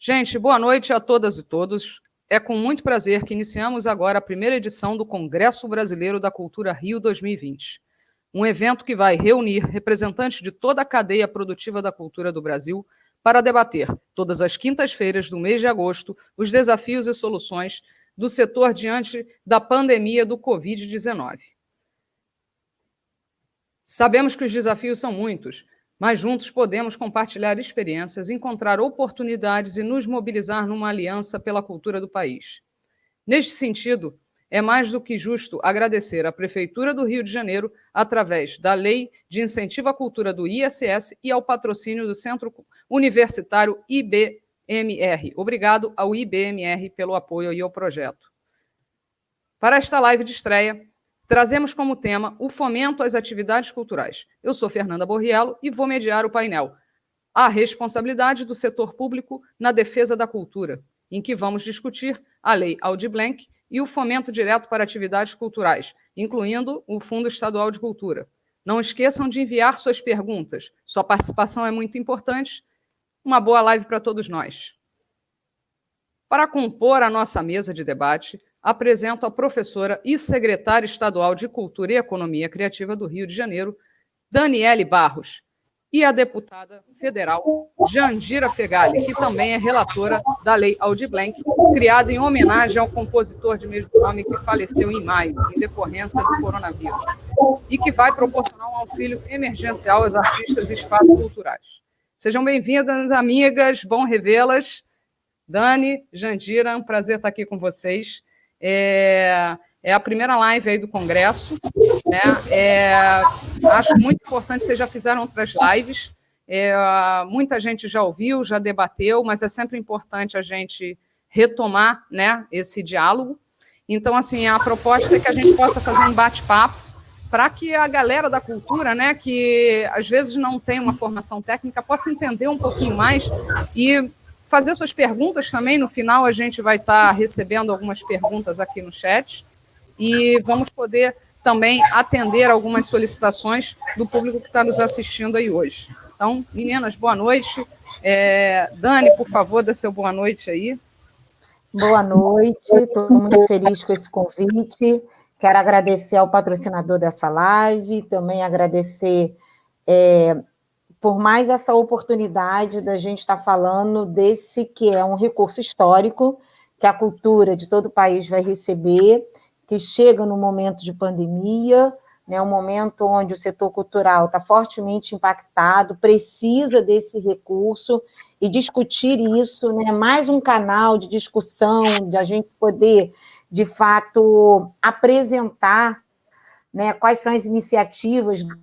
Gente, boa noite a todas e todos. É com muito prazer que iniciamos agora a primeira edição do Congresso Brasileiro da Cultura Rio 2020. Um evento que vai reunir representantes de toda a cadeia produtiva da cultura do Brasil para debater, todas as quintas-feiras do mês de agosto, os desafios e soluções do setor diante da pandemia do Covid-19. Sabemos que os desafios são muitos, mas juntos podemos compartilhar experiências, encontrar oportunidades e nos mobilizar numa aliança pela cultura do país. Neste sentido, é mais do que justo agradecer à Prefeitura do Rio de Janeiro, através da Lei de Incentivo à Cultura do ISS e ao patrocínio do Centro Universitário IBMR. Obrigado ao IBMR pelo apoio ao projeto. Para esta live de estreia, trazemos como tema o fomento às atividades culturais. Eu sou Fernanda Borriello e vou mediar o painel A responsabilidade do setor público na defesa da cultura, em que vamos discutir a Lei Aldir Blanc e o fomento direto para atividades culturais, incluindo o Fundo Estadual de Cultura. Não esqueçam de enviar suas perguntas. Sua participação é muito importante. Uma boa live para todos nós. Para compor a nossa mesa de debate, apresento a professora e secretária estadual de Cultura e Economia Criativa do Rio de Janeiro, Daniele Barros, e a deputada federal Jandira Fegali, que também é relatora da Lei Aldir Blanc, criada em homenagem ao compositor de mesmo nome que faleceu em maio, em decorrência do coronavírus, e que vai proporcionar um auxílio emergencial aos artistas e espaços culturais. Sejam bem-vindas, amigas, bom revê-las. Dani, Jandira, é um prazer estar aqui com vocês. É a primeira live aí do Congresso, né? Acho muito importante, vocês já fizeram outras lives, muita gente já ouviu, já debateu, mas é sempre importante a gente retomar, né, esse diálogo. Então, assim, a proposta é que a gente possa fazer um bate-papo para que a galera da cultura, né, que às vezes não tem uma formação técnica, possa entender um pouquinho mais e fazer suas perguntas também. No final, a gente vai estar recebendo algumas perguntas aqui no chat e vamos poder também atender algumas solicitações do público que está nos assistindo aí hoje. Então, meninas, boa noite. Dani, por favor, dê seu boa noite aí. Boa noite, estou muito feliz com esse convite. Quero agradecer ao patrocinador dessa live, também agradecer por mais essa oportunidade da gente estar falando desse que é um recurso histórico que a cultura de todo o país vai receber, que chega no momento de pandemia, né, um momento onde o setor cultural está fortemente impactado, precisa desse recurso e discutir isso, né, mais um canal de discussão, de a gente poder, de fato, apresentar, né, quais são as iniciativas do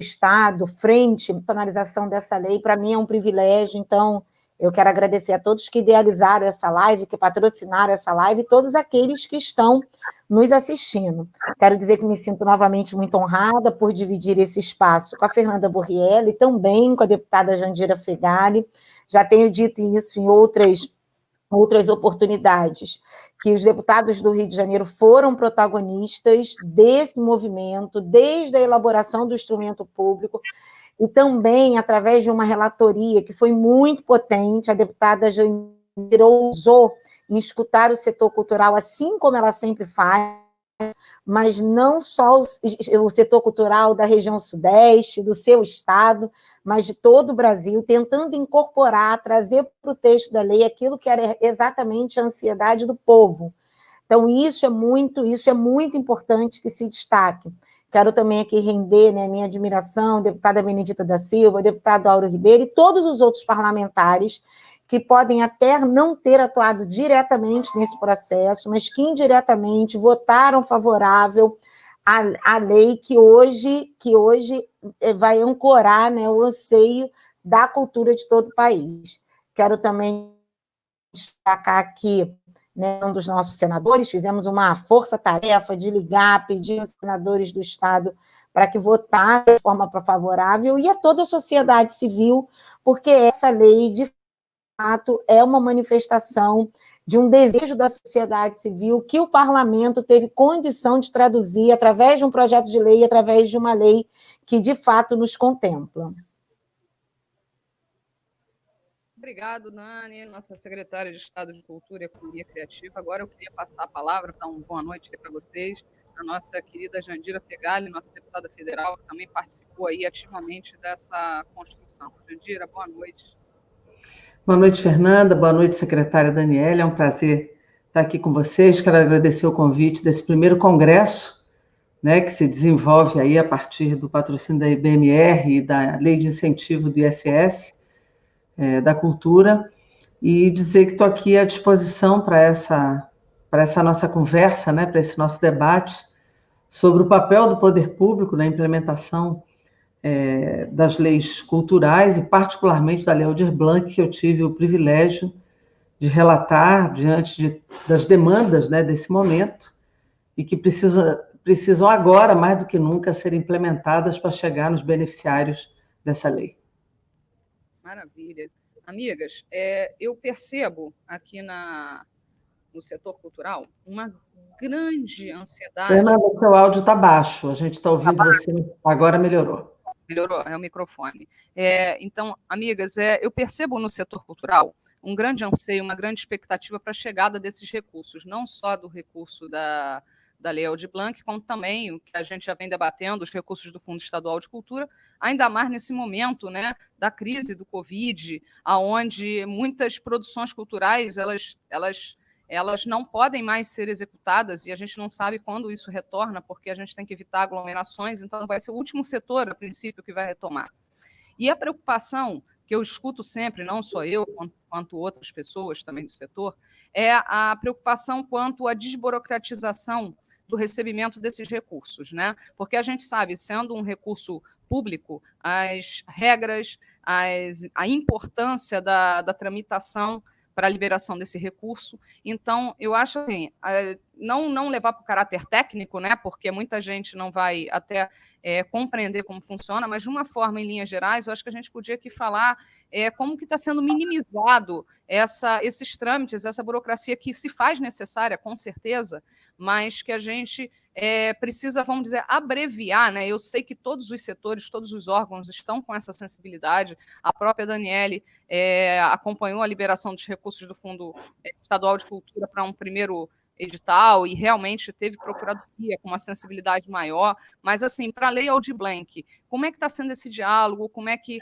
Estado frente à finalização dessa lei. Para mim é um privilégio, então eu quero agradecer a todos que idealizaram essa live, que patrocinaram essa live, e todos aqueles que estão nos assistindo. Quero dizer que me sinto novamente muito honrada por dividir esse espaço com a Fernanda Borriello e também com a deputada Jandira Fegali. Já tenho dito isso em outras oportunidades, que os deputados do Rio de Janeiro foram protagonistas desse movimento, desde a elaboração do instrumento público, e também através de uma relatoria que foi muito potente. A deputada Jandira ousou em escutar o setor cultural, assim como ela sempre faz, mas não só o setor cultural da região sudeste, do seu estado, mas de todo o Brasil, tentando incorporar, trazer para o texto da lei aquilo que era exatamente a ansiedade do povo. Então, isso é muito importante que se destaque. Quero também aqui render, né, minha admiração, deputada Benedita da Silva, deputado Auro Ribeiro e todos os outros parlamentares que podem até não ter atuado diretamente nesse processo, mas que indiretamente votaram favorável à lei que hoje vai ancorar, né, o anseio da cultura de todo o país. Quero também destacar aqui, né, um dos nossos senadores, fizemos uma força-tarefa de ligar, pedir aos senadores do Estado para que votassem de forma favorável, e a toda a sociedade civil, porque essa lei, de fato, é uma manifestação de um desejo da sociedade civil que o parlamento teve condição de traduzir através de um projeto de lei, através de uma lei que, de fato, nos contempla. Obrigado, Nani, nossa secretária de Estado de Cultura e Economia Criativa. Agora eu queria passar a palavra, dar uma boa noite aqui para vocês, a nossa querida Jandira Fegali, nossa deputada federal, que também participou aí ativamente dessa construção. Jandira, boa noite. Boa noite, Fernanda. Boa noite, secretária Daniela. É um prazer estar aqui com vocês. Quero agradecer o convite desse primeiro congresso, né, que se desenvolve aí a partir do patrocínio da IBMR e da Lei de Incentivo do ISS, da Cultura, e dizer que estou aqui à disposição para essa nossa conversa, né, para esse nosso debate sobre o papel do poder público na implementação das leis culturais e particularmente da Lei Aldir Blanc, que eu tive o privilégio de relatar diante das demandas, né, desse momento e que precisam agora, mais do que nunca, ser implementadas para chegar nos beneficiários dessa lei. Maravilha. Amigas, eu percebo aqui no setor cultural uma grande ansiedade. Fernanda, seu áudio está baixo, a gente está ouvindo você, agora melhorou. Melhorou, é o microfone. Então, amigas, eu percebo no setor cultural um grande anseio, uma grande expectativa para a chegada desses recursos, não só do recurso da Lei Aldir Blanc, como também o que a gente já vem debatendo, os recursos do Fundo Estadual de Cultura, ainda mais nesse momento, né, da crise do Covid, onde muitas produções culturais elas não podem mais ser executadas e a gente não sabe quando isso retorna, porque a gente tem que evitar aglomerações, então vai ser o último setor, a princípio, que vai retomar. E a preocupação que eu escuto sempre, não só eu, quanto outras pessoas também do setor, é a preocupação quanto à desburocratização do recebimento desses recursos, né? Porque a gente sabe, sendo um recurso público, as regras, a importância da tramitação para a liberação desse recurso. Então, eu acho assim, não levar para o caráter técnico, né, porque muita gente não vai até compreender como funciona, mas de uma forma, em linhas gerais, eu acho que a gente podia aqui falar como que está sendo minimizado esses trâmites, essa burocracia que se faz necessária, com certeza, mas que a gente precisa, vamos dizer, abreviar, né? Eu sei que todos os setores, todos os órgãos estão com essa sensibilidade. A própria Daniele acompanhou a liberação dos recursos do Fundo Estadual de Cultura para um primeiro edital e realmente teve procuradoria com uma sensibilidade maior, mas assim, para a Lei Aldir Blanc, como é que está sendo esse diálogo, como é que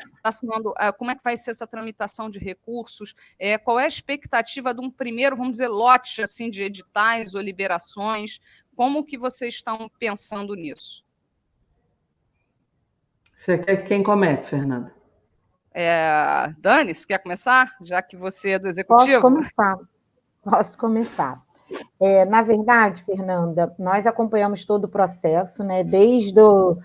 vai ser essa tramitação de recursos, qual é a expectativa de um primeiro, vamos dizer, lote assim, de editais ou liberações, como que vocês estão pensando nisso? Você quer que quem comece, Fernanda? Dani, você quer começar? Já que você é do Executivo? Posso começar. Na verdade, Fernanda, nós acompanhamos todo o processo, né, desde do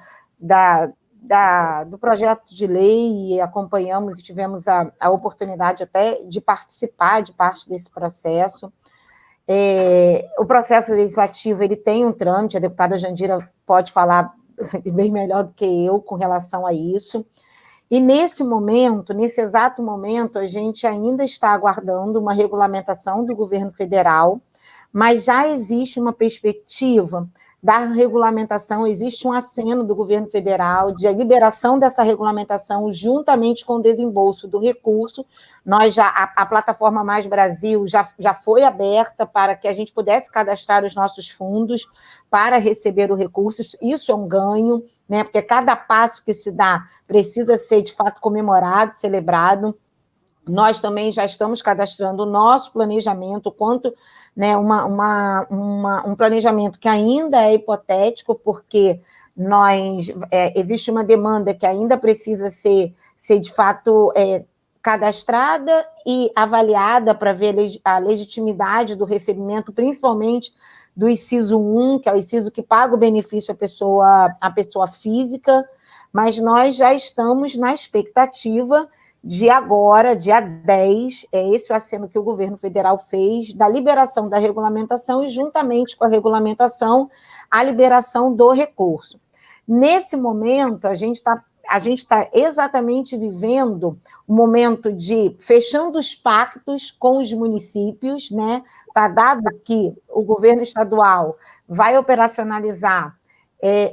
projeto de lei, e acompanhamos e tivemos a oportunidade até de participar de parte desse processo. O processo legislativo ele tem um trâmite, a deputada Jandira pode falar bem melhor do que eu com relação a isso. E nesse exato momento, a gente ainda está aguardando uma regulamentação do governo federal, mas já existe uma perspectiva da regulamentação, existe um aceno do governo federal de a liberação dessa regulamentação juntamente com o desembolso do recurso. A plataforma Mais Brasil já foi aberta para que a gente pudesse cadastrar os nossos fundos para receber o recurso. Isso é um ganho, né? Porque cada passo que se dá precisa ser, de fato, comemorado, celebrado. Nós também já estamos cadastrando o nosso planejamento, quanto, né, um planejamento que ainda é hipotético, porque existe uma demanda que ainda precisa ser de fato, cadastrada e avaliada para ver a legitimidade do recebimento, principalmente do inciso 1, que é o inciso que paga o benefício à pessoa física, mas nós já estamos na expectativa de agora, dia 10, esse o aceno que o governo federal fez, da liberação da regulamentação e, juntamente com a regulamentação, a liberação do recurso. Nesse momento, a gente está exatamente vivendo o momento de fechando os pactos com os municípios, né? Tá dado que o governo estadual vai operacionalizar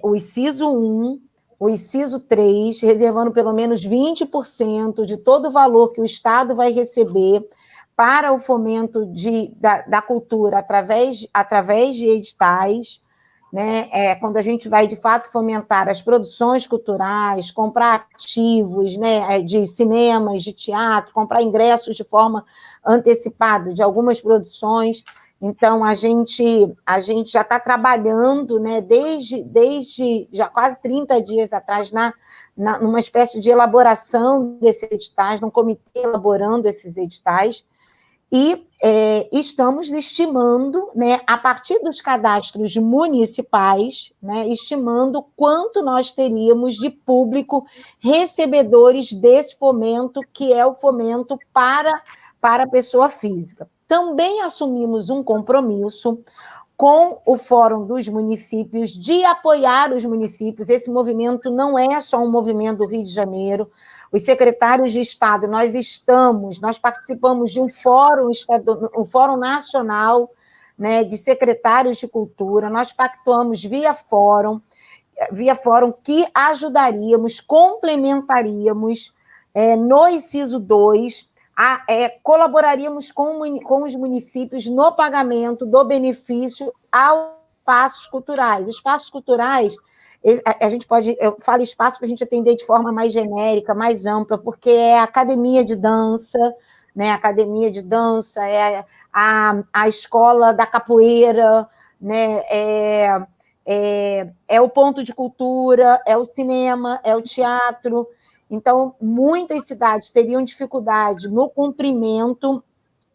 o inciso 1, o inciso 3, reservando pelo menos 20% de todo o valor que o Estado vai receber para o fomento da cultura através de editais, né? Quando a gente vai, de fato, fomentar as produções culturais, comprar ativos, né, de cinemas, de teatro, comprar ingressos de forma antecipada de algumas produções. Então, a gente já está trabalhando, né, desde já quase 30 dias atrás, numa espécie de elaboração desses editais, num comitê elaborando esses editais, e estamos estimando, né, a partir dos cadastros municipais, né, estimando quanto nós teríamos de público recebedores desse fomento, que é o fomento para a pessoa física. Também assumimos um compromisso com o Fórum dos Municípios de apoiar os municípios. Esse movimento não é só um movimento do Rio de Janeiro. Os secretários de Estado, nós participamos de um fórum nacional, né, de secretários de cultura, nós pactuamos via fórum que ajudaríamos, complementaríamos no inciso 2, colaboraríamos com os municípios no pagamento do benefício aos espaços culturais. Espaços culturais, a gente pode, eu falo espaço para a gente atender de forma mais genérica, mais ampla, porque é a academia de dança, né? A academia de dança, é a escola da capoeira, né? É o ponto de cultura, é o cinema, é o teatro. Então, muitas cidades teriam dificuldade no cumprimento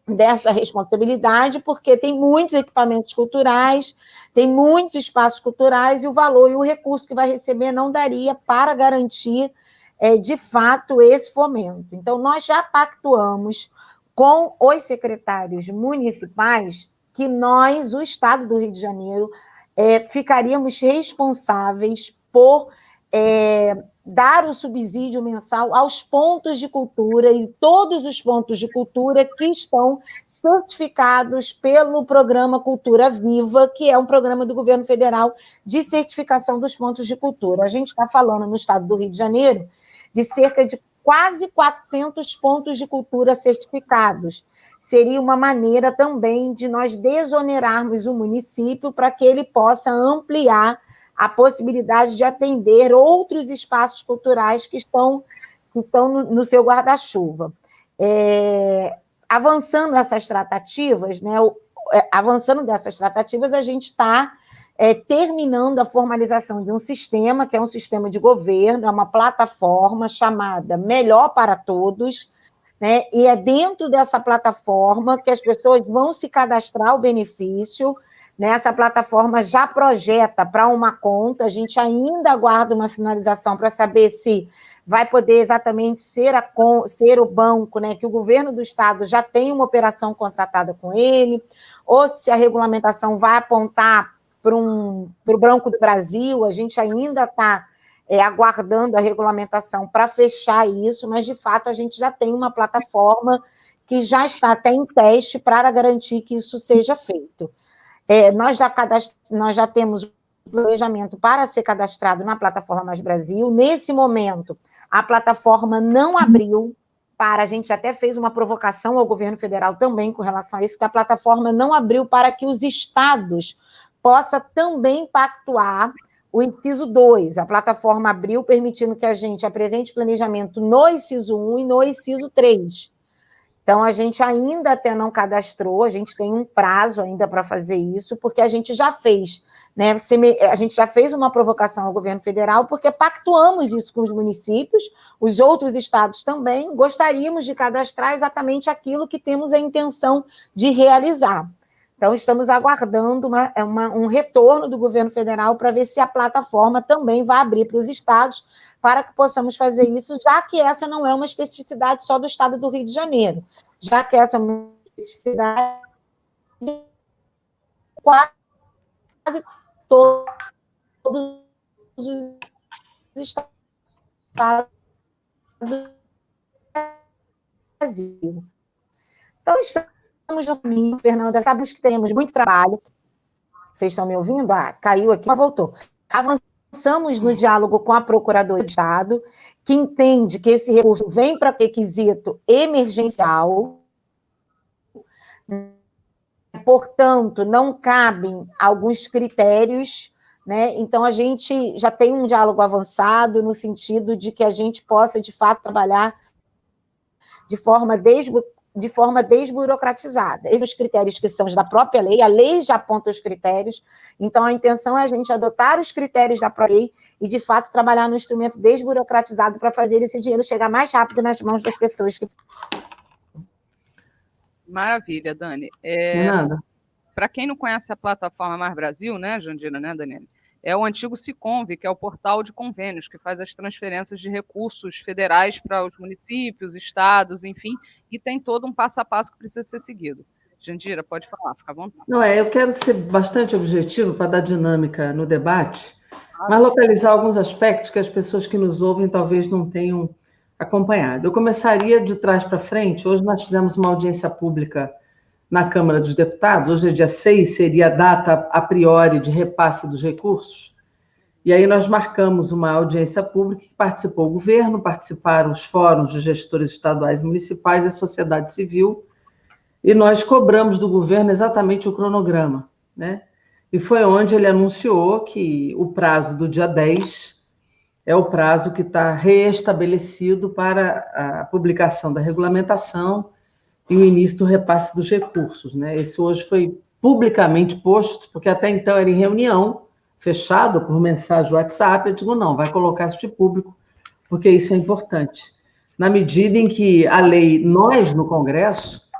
dessa responsabilidade, porque tem muitos equipamentos culturais, tem muitos espaços culturais, e o valor e o recurso que vai receber não daria para garantir, de fato, esse fomento. Então, nós já pactuamos com os secretários municipais que nós, o Estado do Rio de Janeiro, ficaríamos responsáveis por dar o subsídio mensal aos pontos de cultura, e todos os pontos de cultura que estão certificados pelo programa Cultura Viva, que é um programa do governo federal de certificação dos pontos de cultura. A gente está falando, no estado do Rio de Janeiro, de cerca de quase 400 pontos de cultura certificados. Seria uma maneira também de nós desonerarmos o município para que ele possa ampliar a possibilidade de atender outros espaços culturais que estão no seu guarda-chuva. Avançando dessas tratativas, a gente está terminando a formalização de um sistema, que é um sistema de governo, é uma plataforma chamada Melhor para Todos, né? E é dentro dessa plataforma que as pessoas vão se cadastrar o benefício. Essa plataforma já projeta para uma conta, a gente ainda aguarda uma sinalização para saber se vai poder exatamente ser o banco, né, que o governo do estado já tem uma operação contratada com ele, ou se a regulamentação vai apontar para o Banco do Brasil. A gente ainda está aguardando a regulamentação para fechar isso, mas, de fato, a gente já tem uma plataforma que já está até em teste para garantir que isso seja feito. Nós já temos planejamento para ser cadastrado na plataforma Mais Brasil. Nesse momento, a plataforma não abriu a gente até fez uma provocação ao governo federal também com relação a isso, que a plataforma não abriu para que os estados possam também pactuar o inciso 2. A plataforma abriu permitindo que a gente apresente planejamento no inciso 1 e no inciso 3. Então, a gente ainda até não cadastrou, a gente tem um prazo ainda para fazer isso, porque a gente já fez, né? A gente já fez uma provocação ao governo federal, porque pactuamos isso com os municípios, os outros estados também, gostaríamos de cadastrar exatamente aquilo que temos a intenção de realizar. Então, estamos aguardando um retorno do governo federal para ver se a plataforma também vai abrir para os estados, para que possamos fazer isso, já que essa não é uma especificidade só do estado do Rio de Janeiro, já que essa é uma especificidade de quase todos os estados do Brasil. Então, estamos no caminho, Fernanda, sabemos que teremos muito trabalho. Vocês estão me ouvindo? Caiu aqui, mas voltou. Avançando avançamos no diálogo com a Procuradoria de Estado, que entende que esse recurso vem para requisito emergencial, portanto, não cabem alguns critérios, né? Então, a gente já tem um diálogo avançado no sentido de que a gente possa, de fato, trabalhar de forma desburocratizada. Esses são os critérios que são os da própria lei, a lei já aponta os critérios, então a intenção é a gente adotar os critérios da própria lei e, de fato, trabalhar no instrumento desburocratizado para fazer esse dinheiro chegar mais rápido nas mãos das pessoas. Maravilha, Dani. Para quem não conhece a plataforma Mais Brasil, né, Jandira, né, Daniela? É o antigo Siconv, que é o portal de convênios, que faz as transferências de recursos federais para os municípios, estados, enfim, e tem todo um passo a passo que precisa ser seguido. Jandira, pode falar, fica à vontade. Não, eu quero ser bastante objetivo para dar dinâmica no debate, mas localizar alguns aspectos que as pessoas que nos ouvem talvez não tenham acompanhado. Eu começaria de trás para frente. Hoje nós fizemos uma audiência pública na Câmara dos Deputados, hoje é dia 6, seria a data a priori de repasse dos recursos, e aí nós marcamos uma audiência pública que participou o governo, participaram os fóruns de gestores estaduais e municipais e a sociedade civil, e nós cobramos do governo exatamente o cronograma, né? E foi onde ele anunciou que o prazo do dia 10 é o prazo que está reestabelecido para a publicação da regulamentação e o início do repasse dos recursos, né? Esse hoje foi publicamente posto, porque até então era em reunião, fechado por mensagem WhatsApp. Eu digo, não, vai colocar isso de público, porque isso é importante. Na medida em que a lei, nós no Congresso,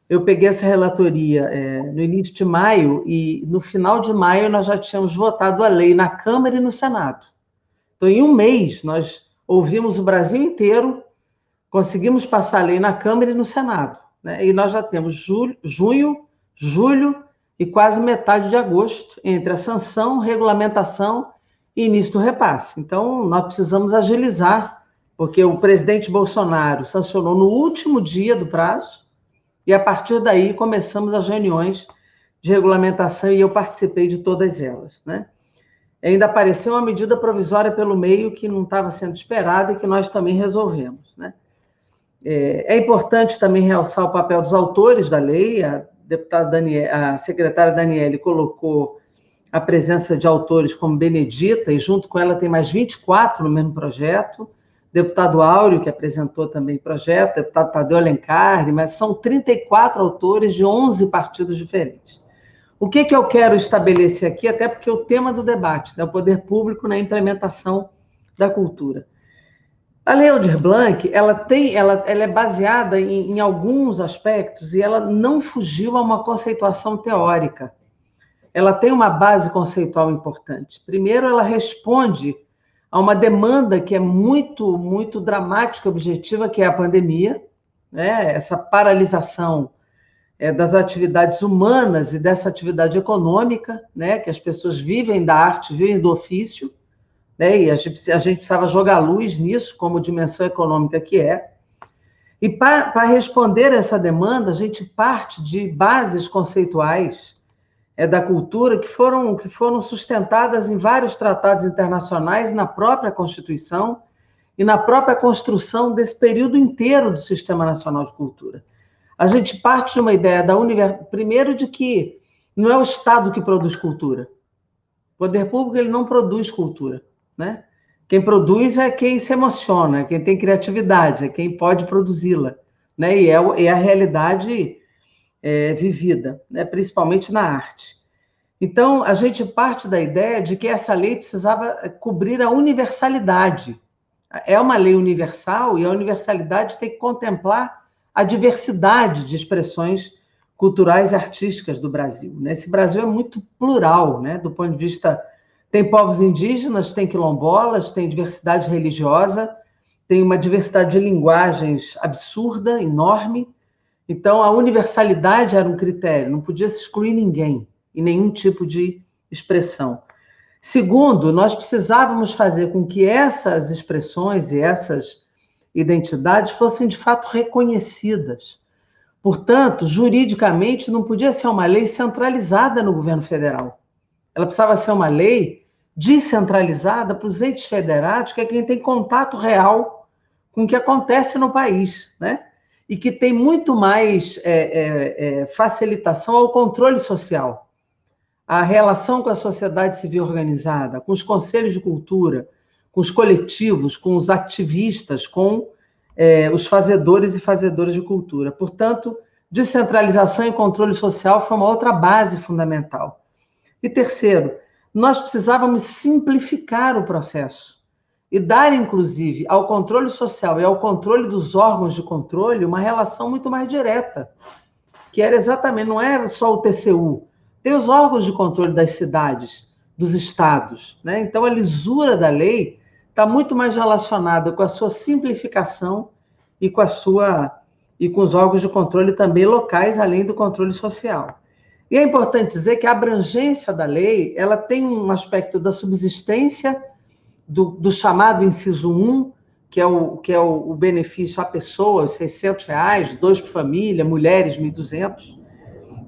eu peguei essa relatoria no início de maio, e no final de maio nós já tínhamos votado a lei na Câmara e no Senado. Então, em um mês, nós ouvimos o Brasil inteiro, conseguimos passar a lei na Câmara e no Senado, né? E nós já temos junho, julho e quase metade de agosto entre a sanção, regulamentação e início do repasse. Então, nós precisamos agilizar, porque o presidente Bolsonaro sancionou no último dia do prazo, e a partir daí começamos as reuniões de regulamentação e eu participei de todas elas, né? Ainda apareceu uma medida provisória pelo meio que não estava sendo esperada e que nós também resolvemos, né? É importante também realçar o papel dos autores da lei. A deputada a secretária Daniele colocou a presença de autores como Benedita, e junto com ela tem mais 24 no mesmo projeto. Deputado Áureo, que apresentou também projeto, deputado Tadeu Alencar, mas são 34 autores de 11 partidos diferentes. O que eu quero estabelecer aqui, até porque o tema do debate, né, o poder público na implementação da cultura. A Lei Aldir Blanc, ela é baseada em alguns aspectos e ela não fugiu a uma conceituação teórica. Ela tem uma base conceitual importante. Primeiro, ela responde a uma demanda que é muito, muito dramática e objetiva, que é a pandemia, né? Essa paralisação das atividades humanas e dessa atividade econômica, né? Que as pessoas vivem da arte, vivem do ofício, né? E a gente precisava jogar luz nisso, como dimensão econômica que é. E para responder a essa demanda, a gente parte de bases conceituais da cultura que foram sustentadas em vários tratados internacionais, na própria Constituição e na própria construção desse período inteiro do Sistema Nacional de Cultura. A gente parte de uma ideia primeiro, de que não é o Estado que produz cultura. O poder público ele não produz cultura, né? Quem produz é quem se emociona, quem tem criatividade, é quem pode produzi-la, né? E é a realidade vivida, né? Principalmente na arte. Então, a gente parte da ideia de que essa lei precisava cobrir a universalidade. É uma lei universal e a universalidade tem que contemplar a diversidade de expressões culturais e artísticas do Brasil, né? Esse Brasil é muito plural, né? Do ponto de vista... Tem povos indígenas, tem quilombolas, tem diversidade religiosa, tem uma diversidade de linguagens absurda, enorme. Então, a universalidade era um critério, não podia se excluir ninguém, em nenhum tipo de expressão. Segundo, nós precisávamos fazer com que essas expressões e essas identidades fossem, de fato, reconhecidas. Portanto, juridicamente, não podia ser uma lei centralizada no governo federal. Ela precisava ser uma lei descentralizada para os entes federados, que é quem tem contato real com o que acontece no país, né? E que tem muito mais facilitação ao controle social, a relação com a sociedade civil organizada, com os conselhos de cultura, com os coletivos, com os ativistas, com os fazedores e fazedoras de cultura. Portanto, descentralização e controle social foi uma outra base fundamental. E terceiro, nós precisávamos simplificar o processo e dar, inclusive, ao controle social e ao controle dos órgãos de controle uma relação muito mais direta, que era exatamente, não é só o TCU, tem os órgãos de controle das cidades, dos estados, né? Então, a lisura da lei está muito mais relacionada com a sua simplificação e com os órgãos de controle também locais, além do controle social. E é importante dizer que a abrangência da lei, ela tem um aspecto da subsistência, do chamado inciso 1, que é o benefício à pessoa, os R$600, 2 por família, mulheres 1.200,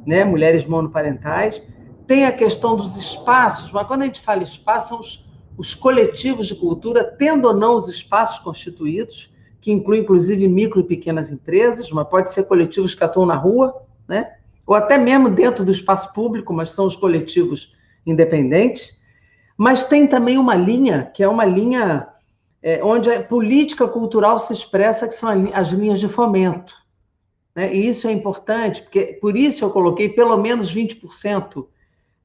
né, mulheres monoparentais. Tem a questão dos espaços, mas quando a gente fala espaço, são os coletivos de cultura, tendo ou não os espaços constituídos, que inclui, inclusive, micro e pequenas empresas, mas pode ser coletivos que atuam na rua, né? Ou até mesmo dentro do espaço público, mas são os coletivos independentes. Mas tem também uma linha, que é uma linha onde a política cultural se expressa, que são as linhas de fomento, né? E isso é importante, porque por isso eu coloquei pelo menos 20%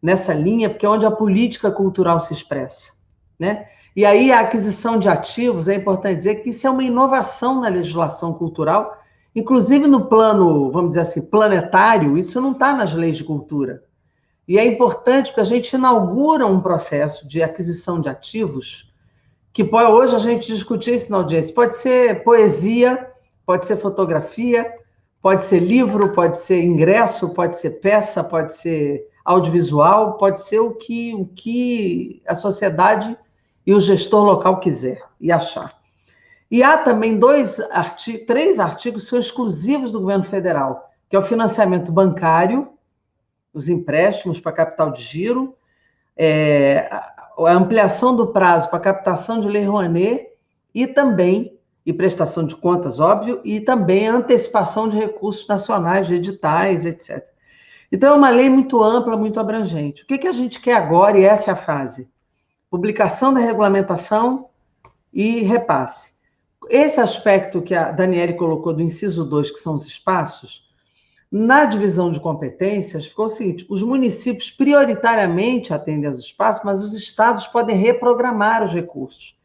nessa linha, porque é onde a política cultural se expressa, né? E aí a aquisição de ativos, é importante dizer que isso é uma inovação na legislação cultural, inclusive no plano, vamos dizer assim, planetário, isso não está nas leis de cultura. E é importante porque a gente inaugura um processo de aquisição de ativos, que hoje a gente discutir isso na audiência. Pode ser poesia, pode ser fotografia, pode ser livro, pode ser ingresso, pode ser peça, pode ser audiovisual, pode ser o que a sociedade e o gestor local quiser e achar. E há também 3 artigos que são exclusivos do governo federal, que é o financiamento bancário, os empréstimos para capital de giro, a ampliação do prazo para captação de Lei Rouanet e prestação de contas, óbvio, e também a antecipação de recursos nacionais, de editais, etc. Então, é uma lei muito ampla, muito abrangente. O que a gente quer agora, e essa é a fase? Publicação da regulamentação e repasse. Esse aspecto que a Daniele colocou do inciso 2, que são os espaços, na divisão de competências, ficou o seguinte: os municípios prioritariamente atendem aos espaços, mas os estados podem reprogramar os recursos,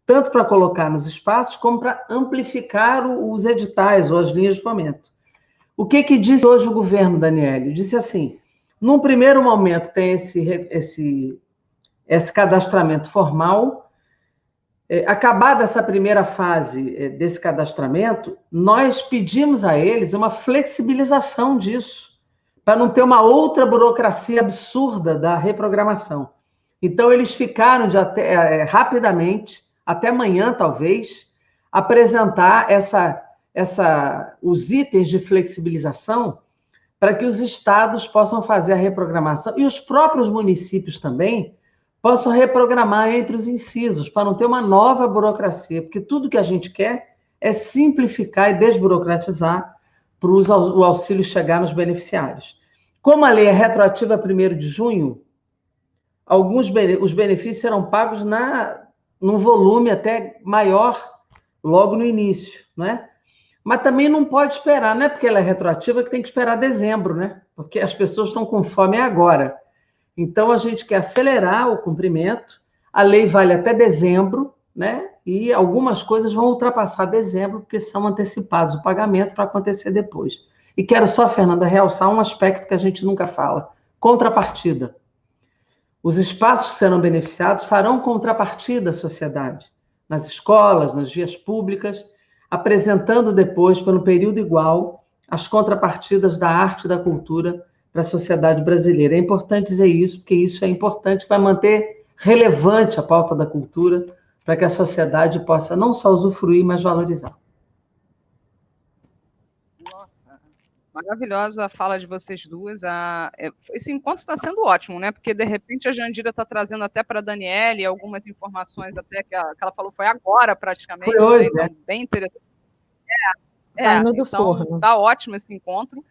tanto para colocar nos espaços, como para amplificar os editais ou as linhas de fomento. O que disse hoje o governo, Daniele? Disse assim: num primeiro momento tem esse cadastramento formal. Acabada essa primeira fase desse cadastramento, nós pedimos a eles uma flexibilização disso, para não ter uma outra burocracia absurda da reprogramação. Então, eles ficaram rapidamente, até amanhã, talvez, apresentar os itens de flexibilização para que os estados possam fazer a reprogramação e os próprios municípios também possam reprogramar entre os incisos, para não ter uma nova burocracia, porque tudo que a gente quer é simplificar e desburocratizar para o auxílio chegar nos beneficiários. Como a lei é retroativa a 1º de junho, os benefícios serão pagos num volume até maior logo no início, não é? Mas também não pode esperar, não é porque ela é retroativa que tem que esperar dezembro, né? Porque as pessoas estão com fome agora. Então, a gente quer acelerar o cumprimento, a lei vale até dezembro, né? E algumas coisas vão ultrapassar dezembro, porque são antecipados o pagamento para acontecer depois. E quero só, Fernanda, realçar um aspecto que a gente nunca fala: contrapartida. Os espaços que serão beneficiados farão contrapartida à sociedade, nas escolas, nas vias públicas, apresentando depois, pelo período igual, as contrapartidas da arte e da cultura para a sociedade brasileira. É importante dizer isso, porque isso é importante, vai manter relevante a pauta da cultura, para que a sociedade possa não só usufruir, mas valorizar. Nossa, Maravilhosa a fala de vocês duas. Esse encontro está sendo ótimo, né? Porque, de repente, a Jandira está trazendo até para a Daniele algumas informações até que ela falou foi agora, praticamente, Foi hoje, né? Então, bem interessante. Saindo do então, forno. tá ótimo esse encontro.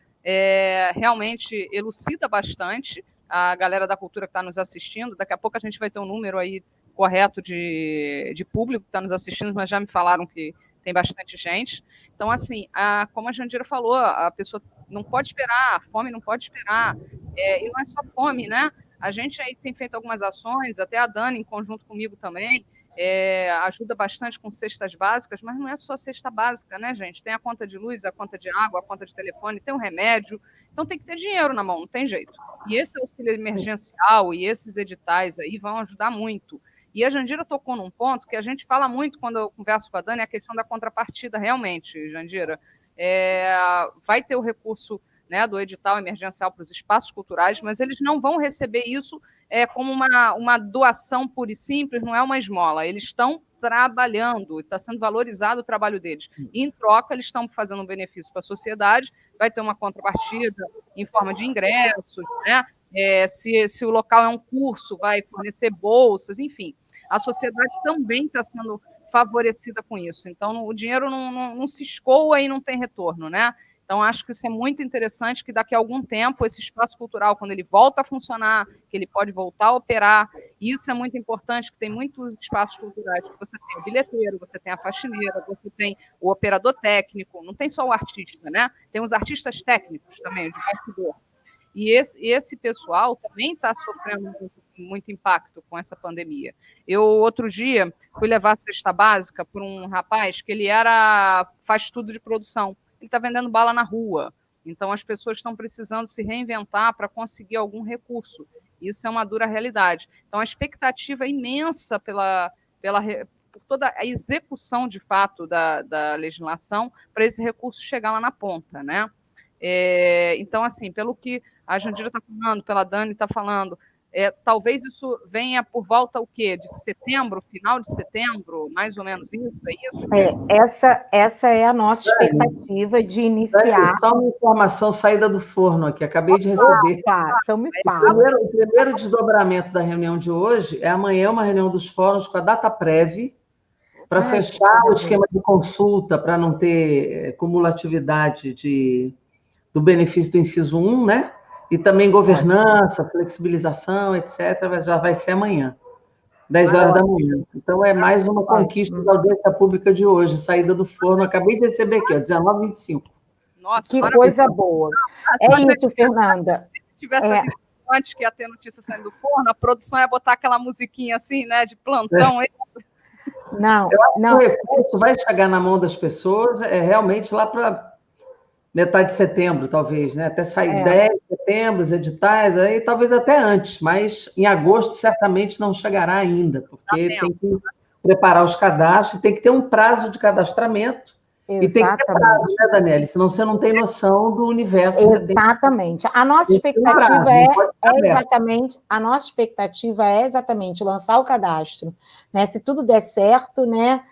Realmente elucida bastante a galera da cultura que está nos assistindo. Daqui a pouco a gente vai ter um número aí correto de público que está nos assistindo, mas já me falaram que tem bastante gente. Então, assim, como a Jandira falou, a pessoa não pode esperar, a fome não pode esperar. E não é só fome, né? A gente aí tem feito algumas ações, até a Dani, em conjunto comigo também, ajuda bastante com cestas básicas, mas não é só cesta básica, né, gente? Tem a conta de luz, a conta de água, a conta de telefone, tem um remédio, então tem que ter dinheiro na mão, não tem jeito. E esse auxílio emergencial e esses editais aí vão ajudar muito. E a Jandira tocou num ponto que a gente fala muito quando eu converso com a Dani, é a questão da contrapartida, realmente, Jandira. Vai ter o recurso, né, do edital emergencial para os espaços culturais, mas eles não vão receber isso como uma doação pura e simples, não é uma esmola. Eles estão trabalhando, está sendo valorizado o trabalho deles. E, em troca, eles estão fazendo um benefício para a sociedade, vai ter uma contrapartida em forma de ingressos, né? Se o local é um curso, vai fornecer bolsas, enfim. A sociedade também está sendo favorecida com isso. Então, o dinheiro não se escoa e não tem retorno, né? Então, acho que isso é muito interessante, que daqui a algum tempo esse espaço cultural, quando ele volta a funcionar, que ele pode voltar a operar, isso é muito importante, que tem muitos espaços culturais, que você tem o bilheteiro, você tem a faxineira, você tem o operador técnico, não tem só o artista, né? Tem os artistas técnicos também, de bastidor. E esse pessoal também está sofrendo muito impacto com essa pandemia. Eu, outro dia, fui levar a cesta básica por um rapaz que ele faz tudo de produção. Ele está vendendo bala na rua. Então, as pessoas estão precisando se reinventar para conseguir algum recurso. Isso é uma dura realidade. Então, a expectativa é imensa por toda a execução, de fato, da legislação para esse recurso chegar lá na ponta, né? Então, assim, pelo que a Jandira está falando, pela Dani está falando, talvez isso venha por volta o quê? De setembro, final de setembro, mais ou menos isso, é isso? Essa é a nossa expectativa de iniciar. Só uma informação saída do forno aqui, acabei de receber. Então me fala. O primeiro desdobramento da reunião de hoje é amanhã uma reunião dos fóruns com a DataPrev, para fechar o esquema de consulta, para não ter cumulatividade do benefício do inciso 1, né? E também governança, flexibilização, etc. Já vai ser amanhã, 10 horas da manhã. Então, é mais uma conquista da audiência pública de hoje, saída do forno. Acabei de receber aqui, ó, 19h25. Nossa, que coisa boa. Isso, Fernanda. Se tivesse antes que ia ter notícia saindo do forno, a produção ia botar aquela musiquinha assim, né, de plantão. Não. O recurso vai chegar na mão das pessoas realmente lá para metade de setembro, talvez, né? Até sair 10 de setembro, os editais, aí talvez até antes, mas em agosto certamente não chegará ainda, porque tem que preparar os cadastros, tem que ter um prazo de cadastramento. Exatamente. E tem que ter prazo, né, Daniele? Senão você não tem noção do universo. Exatamente. A nossa expectativa é exatamente lançar o cadastro, né? Se tudo der certo, né?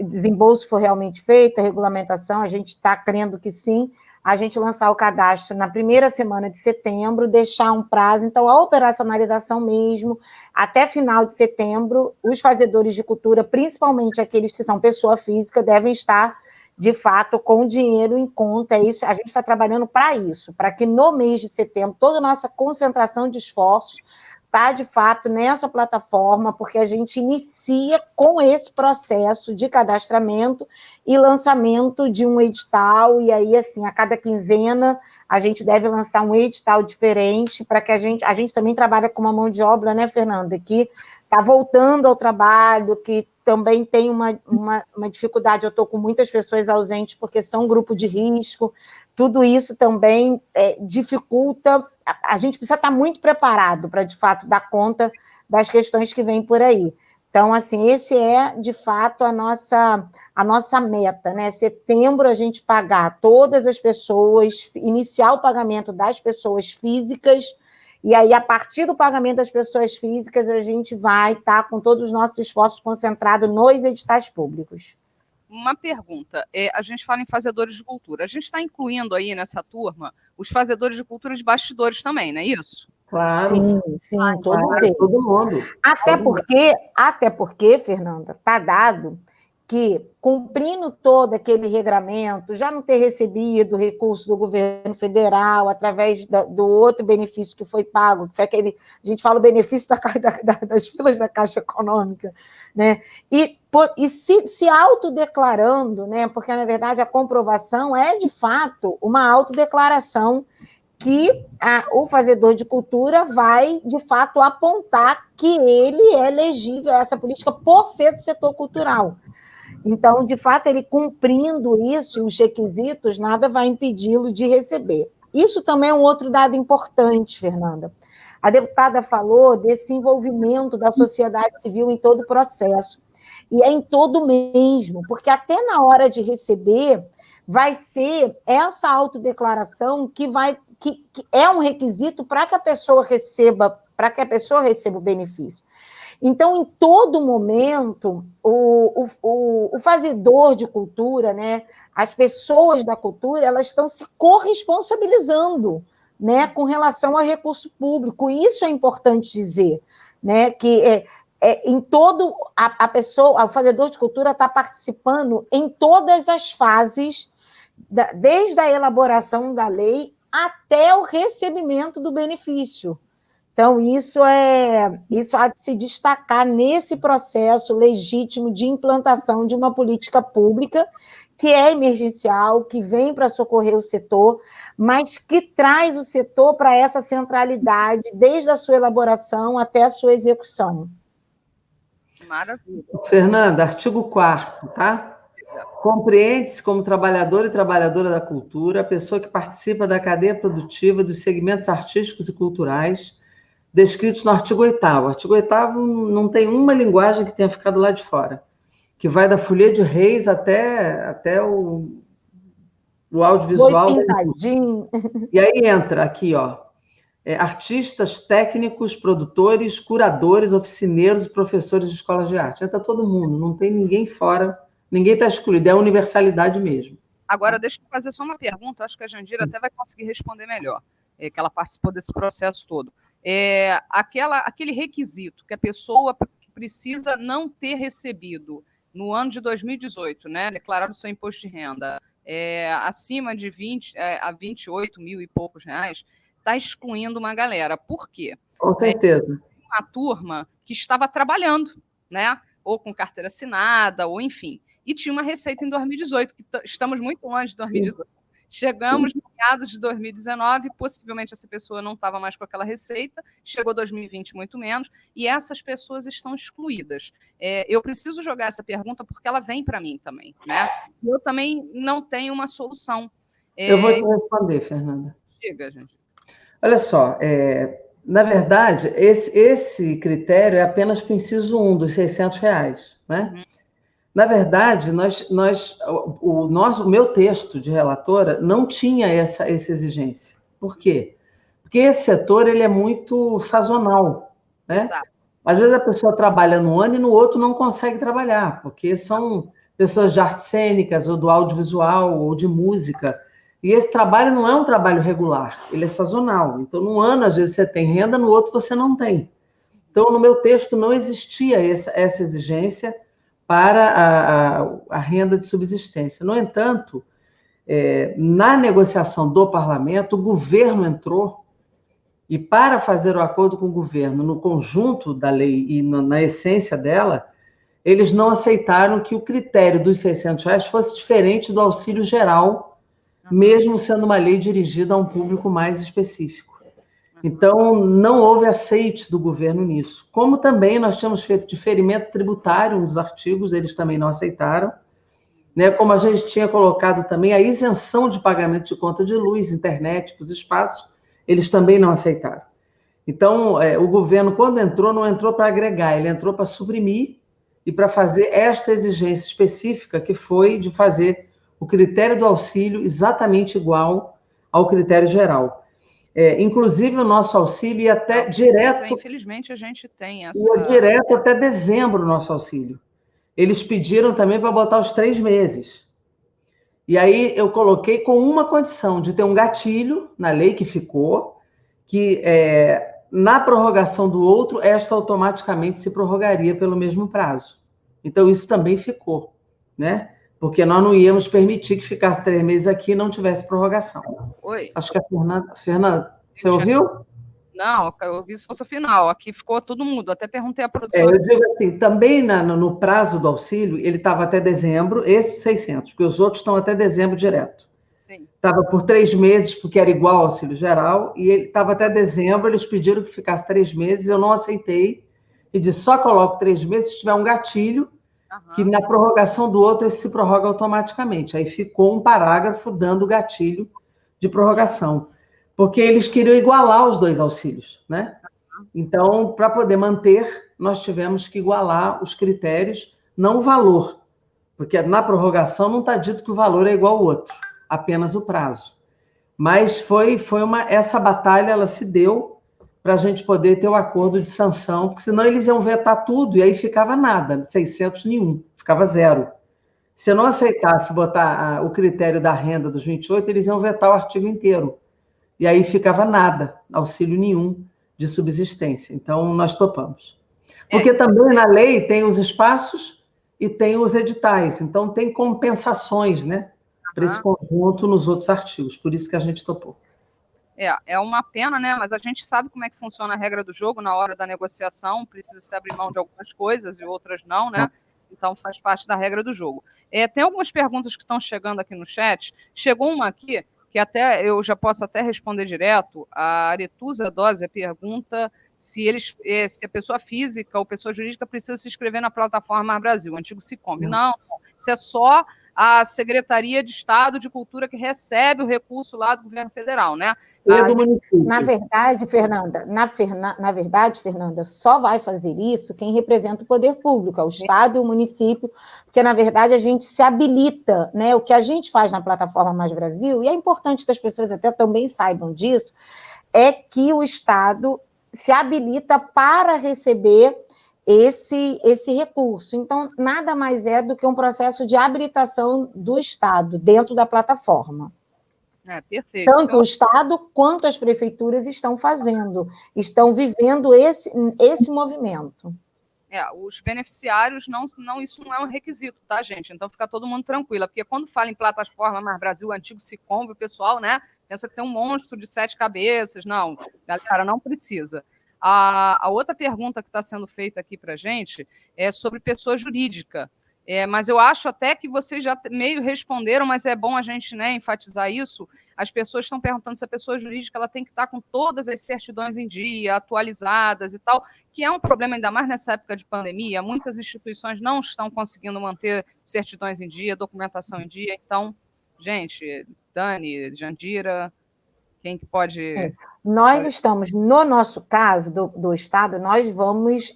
Desembolso for realmente feito, a regulamentação, a gente está crendo que sim, a gente lançar o cadastro na primeira semana de setembro, deixar um prazo, então a operacionalização mesmo, até final de setembro, os fazedores de cultura, principalmente aqueles que são pessoa física, devem estar, de fato, com dinheiro em conta. Isso, a gente está trabalhando para isso, para que no mês de setembro, toda a nossa concentração de esforços está, de fato, nessa plataforma, porque a gente inicia com esse processo de cadastramento e lançamento de um edital, e aí, assim, a cada quinzena, a gente deve lançar um edital diferente, para que a gente também trabalha com uma mão de obra, né, Fernanda, que está voltando ao trabalho, que também tem uma dificuldade, eu estou com muitas pessoas ausentes, porque são grupo de risco, tudo isso também dificulta. A gente precisa estar muito preparado para, de fato, dar conta das questões que vêm por aí. Então, assim, esse é, de fato, a nossa meta, né? Setembro, a gente pagar todas as pessoas, iniciar o pagamento das pessoas físicas, e aí, a partir do pagamento das pessoas físicas, a gente vai estar com todos os nossos esforços concentrados nos editais públicos. uma pergunta. A gente fala em fazedores de cultura. A gente está incluindo aí nessa turma os fazedores de cultura de bastidores também, não é isso? Claro. Sim, todos eles. Todo mundo. Até porque, Fernanda, está dado que, cumprindo todo aquele regramento, já não ter recebido recurso do governo federal através do outro benefício que foi pago, que foi aquele, a gente fala o benefício das filas da Caixa Econômica, né? E se autodeclarando, né? Porque, na verdade, a comprovação é, de fato, uma autodeclaração que o fazedor de cultura vai, de fato, apontar que ele é elegível a essa política por ser do setor cultural. Então, de fato, ele cumprindo isso, os requisitos, nada vai impedi-lo de receber. Isso também é um outro dado importante, Fernanda. A deputada falou desse envolvimento da sociedade civil em todo o processo. E é em todo mesmo, porque até na hora de receber, vai ser essa autodeclaração que é um requisito para que a pessoa receba o benefício. Então, em todo momento, o fazedor de cultura, né, as pessoas da cultura, elas estão se corresponsabilizando, né, com relação ao recurso público. Isso é importante dizer, né, que em todo a pessoa, o fazedor de cultura está participando em todas as fases, desde a elaboração da lei até o recebimento do benefício. Então, isso há de se destacar nesse processo legítimo de implantação de uma política pública que é emergencial, que vem para socorrer o setor, mas que traz o setor para essa centralidade, desde a sua elaboração até a sua execução. Maravilha. Fernanda, artigo 4º, tá? Compreende-se como trabalhador e trabalhadora da cultura a pessoa que participa da cadeia produtiva dos segmentos artísticos e culturais descritos no artigo 8º. O artigo 8º não tem uma linguagem que tenha ficado lá de fora, que vai da Folia de Reis até o audiovisual. E aí entra aqui, ó, artistas, técnicos, produtores, curadores, oficineiros e professores de escolas de arte. Entra todo mundo, não tem ninguém fora, ninguém está excluído, é a universalidade mesmo. Agora, deixa eu fazer só uma pergunta, acho que a Jandira até vai conseguir responder melhor, que ela participou desse processo todo. Aquele requisito que a pessoa precisa não ter recebido no ano de 2018, né, declarado seu imposto de renda acima de 20 a 28 mil e poucos reais, está excluindo uma galera. Por quê? Com certeza. Uma turma que estava trabalhando, né, ou com carteira assinada, ou enfim, e tinha uma receita em 2018, que estamos muito longe de 2018. Sim. Chegamos no meados de 2019, possivelmente essa pessoa não estava mais com aquela receita, chegou 2020 muito menos, e essas pessoas estão excluídas. Eu preciso jogar essa pergunta porque ela vem para mim também, né? Eu também não tenho uma solução. Eu vou te responder, Fernanda. Diga, gente. Olha só, na verdade, esse critério é apenas para o inciso 1 dos R$600, né? Uhum. Na verdade, o meu texto de relatora não tinha essa exigência. Por quê? Porque esse setor ele é muito sazonal, né? Exato. Às vezes a pessoa trabalha num ano e no outro não consegue trabalhar, porque são pessoas de artes cênicas, ou do audiovisual, ou de música. E esse trabalho não é um trabalho regular, ele é sazonal. Então, num ano, às vezes, você tem renda, no outro você não tem. Então, no meu texto não existia essa exigência para a renda de subsistência. No entanto, na negociação do parlamento, o governo entrou, e para fazer o acordo com o governo, no conjunto da lei e na essência dela, eles não aceitaram que o critério dos R$600 fosse diferente do auxílio geral, mesmo sendo uma lei dirigida a um público mais específico. Então, não houve aceite do governo nisso. Como também nós tínhamos feito diferimento tributário, um dos artigos, eles também não aceitaram. Né? Como a gente tinha colocado também a isenção de pagamento de conta de luz, internet, para os espaços, eles também não aceitaram. Então, o governo, quando entrou, não entrou para agregar, ele entrou para suprimir e para fazer esta exigência específica, que foi de fazer o critério do auxílio exatamente igual ao critério geral. Inclusive, o nosso auxílio ia até direto... Infelizmente, a gente tem essa... Ia direto até dezembro o nosso auxílio. eles pediram também para botar os 3 meses. E aí eu coloquei com uma condição, de ter um gatilho na lei que ficou, que na prorrogação do outro, esta automaticamente se prorrogaria pelo mesmo prazo. Então, isso também ficou, né? Porque nós não íamos permitir que ficasse 3 meses aqui e não tivesse prorrogação. Oi. Acho que a Fernanda, você ouviu? Não, eu ouvi só o final. Aqui ficou tudo mudo. Até perguntei à produção. Eu digo assim, também no prazo do auxílio, ele estava até dezembro, esse 600, porque os outros estão até dezembro direto. Sim. Estava por 3 meses, porque era igual ao auxílio geral, e ele estava até dezembro, eles pediram que ficasse 3 meses, eu não aceitei, e disse, só coloco 3 meses se tiver um gatilho, que na prorrogação do outro esse se prorroga automaticamente. Aí ficou um parágrafo dando gatilho de prorrogação, porque eles queriam igualar os 2 auxílios, né? Então, para poder manter, nós tivemos que igualar os critérios, não o valor, porque na prorrogação não está dito que o valor é igual ao outro, apenas o prazo. Mas essa batalha, ela se deu para a gente poder ter o acordo de sanção, porque senão eles iam vetar tudo e aí ficava nada, 600 nenhum, ficava 0. Se eu não aceitasse botar o critério da renda dos 28, eles iam vetar o artigo inteiro. E aí ficava nada, auxílio nenhum de subsistência. Então, nós topamos. Porque também na lei tem os espaços e tem os editais. Então, tem compensações, né? Para esse conjunto nos outros artigos. Por isso que a gente topou. É uma pena, né? Mas a gente sabe como é que funciona a regra do jogo na hora da negociação. Precisa se abrir mão de algumas coisas e outras não, né? Então, faz parte da regra do jogo. Tem algumas perguntas que estão chegando aqui no chat. Chegou uma aqui que até eu já posso até responder direto. A Aretusa Dose pergunta se a pessoa física ou pessoa jurídica precisa se inscrever na plataforma Mais Brasil, antigo Sicom. Não, isso é só a Secretaria de Estado de Cultura que recebe o recurso lá do governo federal, né? Na verdade, Fernanda, só vai fazer isso quem representa o poder público, é o Estado e o município, porque, na verdade, a gente se habilita, né? O que a gente faz na plataforma Mais Brasil, e é importante que as pessoas até também saibam disso, é que o Estado se habilita para receber esse recurso. Então, nada mais é do que um processo de habilitação do Estado dentro da plataforma. Perfeito. Tanto o Estado quanto as prefeituras estão fazendo, estão vivendo esse movimento. Os beneficiários, isso não é um requisito, tá, gente? Então, fica todo mundo tranquilo, porque quando fala em plataforma Mais Brasil, antigo Sicom, o pessoal, né, pensa que tem um monstro de 7 cabeças. Não, galera, não precisa. A outra pergunta que está sendo feita aqui para a gente é sobre pessoa jurídica. Mas eu acho até que vocês já meio responderam, mas é bom a gente, né, enfatizar isso. As pessoas estão perguntando se a pessoa jurídica ela tem que estar com todas as certidões em dia, atualizadas e tal, que é um problema ainda mais nessa época de pandemia. Muitas instituições não estão conseguindo manter certidões em dia, documentação em dia. Então, gente, Dani, Jandira, quem que pode... Nós estamos, no nosso caso, do Estado, nós vamos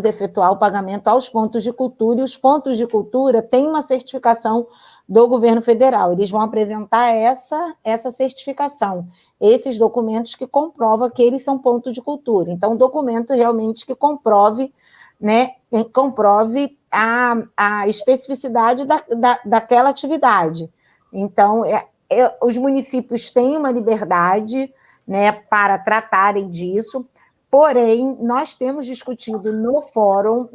efetuar o pagamento aos pontos de cultura, e os pontos de cultura têm uma certificação do governo federal. Eles vão apresentar essa certificação, esses documentos que comprovam que eles são ponto de cultura. Então, um documento realmente que comprove, né, a especificidade daquela atividade. Então, os municípios têm uma liberdade, né, para tratarem disso, porém, nós temos discutido no fórum